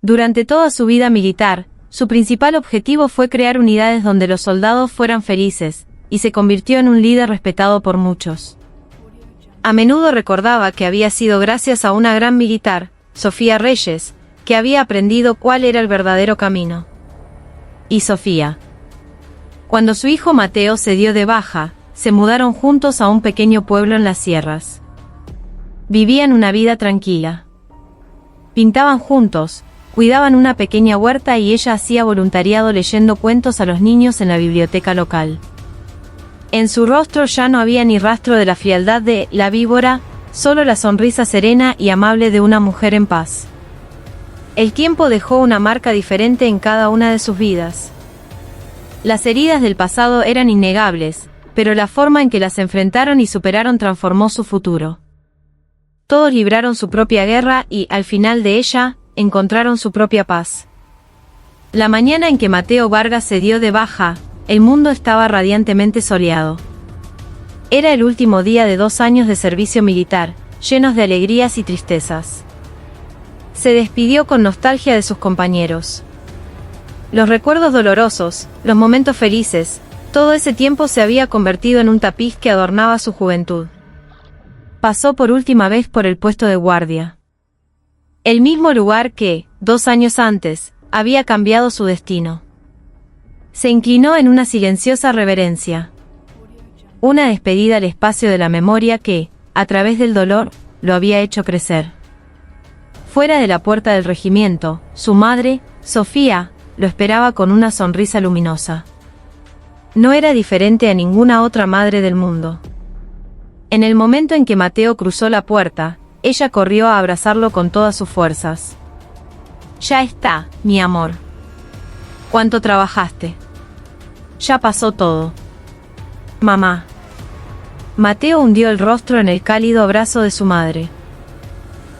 Durante toda su vida militar, su principal objetivo fue crear unidades donde los soldados fueran felices, y se convirtió en un líder respetado por muchos. A menudo recordaba que había sido gracias a una gran militar, Sofía Reyes, que había aprendido cuál era el verdadero camino. Y Sofía. Cuando su hijo Mateo se dio de baja, se mudaron juntos a un pequeño pueblo en las sierras. Vivían una vida tranquila. Pintaban juntos, cuidaban una pequeña huerta y ella hacía voluntariado leyendo cuentos a los niños en la biblioteca local. En su rostro ya no había ni rastro de la frialdad de la víbora, solo la sonrisa serena y amable de una mujer en paz. El tiempo dejó una marca diferente en cada una de sus vidas. Las heridas del pasado eran innegables, pero la forma en que las enfrentaron y superaron transformó su futuro. Todos libraron su propia guerra y, al final de ella, encontraron su propia paz. La mañana en que Mateo Vargas se dio de baja, el mundo estaba radiantemente soleado. Era el último día de 2 años de servicio militar, llenos de alegrías y tristezas. Se despidió con nostalgia de sus compañeros. Los recuerdos dolorosos, los momentos felices, todo ese tiempo se había convertido en un tapiz que adornaba su juventud. Pasó por última vez por el puesto de guardia. El mismo lugar que, 2 años antes, había cambiado su destino. Se inclinó en una silenciosa reverencia. Una despedida al espacio de la memoria que, a través del dolor, lo había hecho crecer. Fuera de la puerta del regimiento, su madre, Sofía, lo esperaba con una sonrisa luminosa. No era diferente a ninguna otra madre del mundo. En el momento en que Mateo cruzó la puerta, ella corrió a abrazarlo con todas sus fuerzas. «Ya está, mi amor. ¿Cuánto trabajaste? Ya pasó todo». «Mamá». Mateo hundió el rostro en el cálido abrazo de su madre.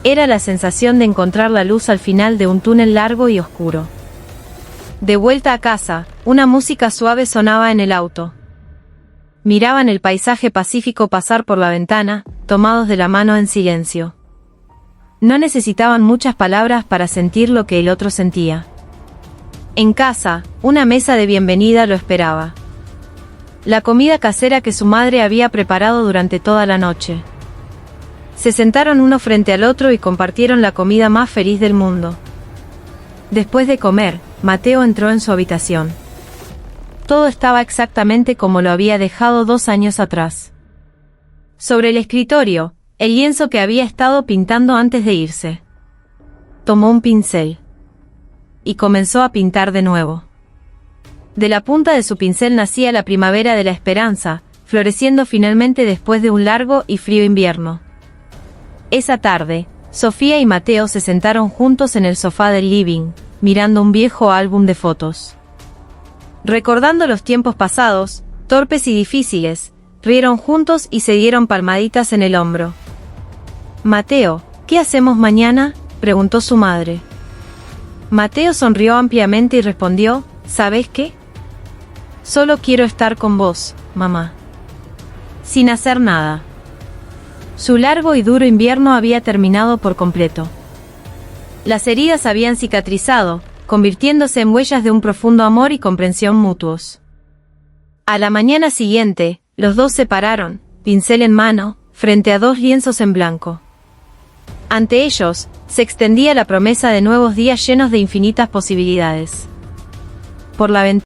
Era la sensación de encontrar la luz al final de un túnel largo y oscuro. De vuelta a casa, una música suave sonaba en el auto. Miraban el paisaje pacífico pasar por la ventana, tomados de la mano en silencio. No necesitaban muchas palabras para sentir lo que el otro sentía. En casa, una mesa de bienvenida lo esperaba. La comida casera que su madre había preparado durante toda la noche. Se sentaron uno frente al otro y compartieron la comida más feliz del mundo. Después de comer, Mateo entró en su habitación. Todo estaba exactamente como lo había dejado 2 años atrás. Sobre el escritorio, el lienzo que había estado pintando antes de irse. Tomó un pincel. Y comenzó a pintar de nuevo. De la punta de su pincel nacía la primavera de la esperanza, floreciendo finalmente después de un largo y frío invierno. Esa tarde, Sofía y Mateo se sentaron juntos en el sofá del living, mirando un viejo álbum de fotos. Recordando los tiempos pasados, torpes y difíciles, rieron juntos y se dieron palmaditas en el hombro. «Mateo, ¿qué hacemos mañana?», preguntó su madre. Mateo sonrió ampliamente y respondió, «¿Sabes qué? Solo quiero estar con vos, mamá. Sin hacer nada». Su largo y duro invierno había terminado por completo. Las heridas habían cicatrizado, convirtiéndose en huellas de un profundo amor y comprensión mutuos. A la mañana siguiente, los dos se pararon, pincel en mano, frente a 2 lienzos en blanco. Ante ellos, se extendía la promesa de nuevos días llenos de infinitas posibilidades. Por la ventana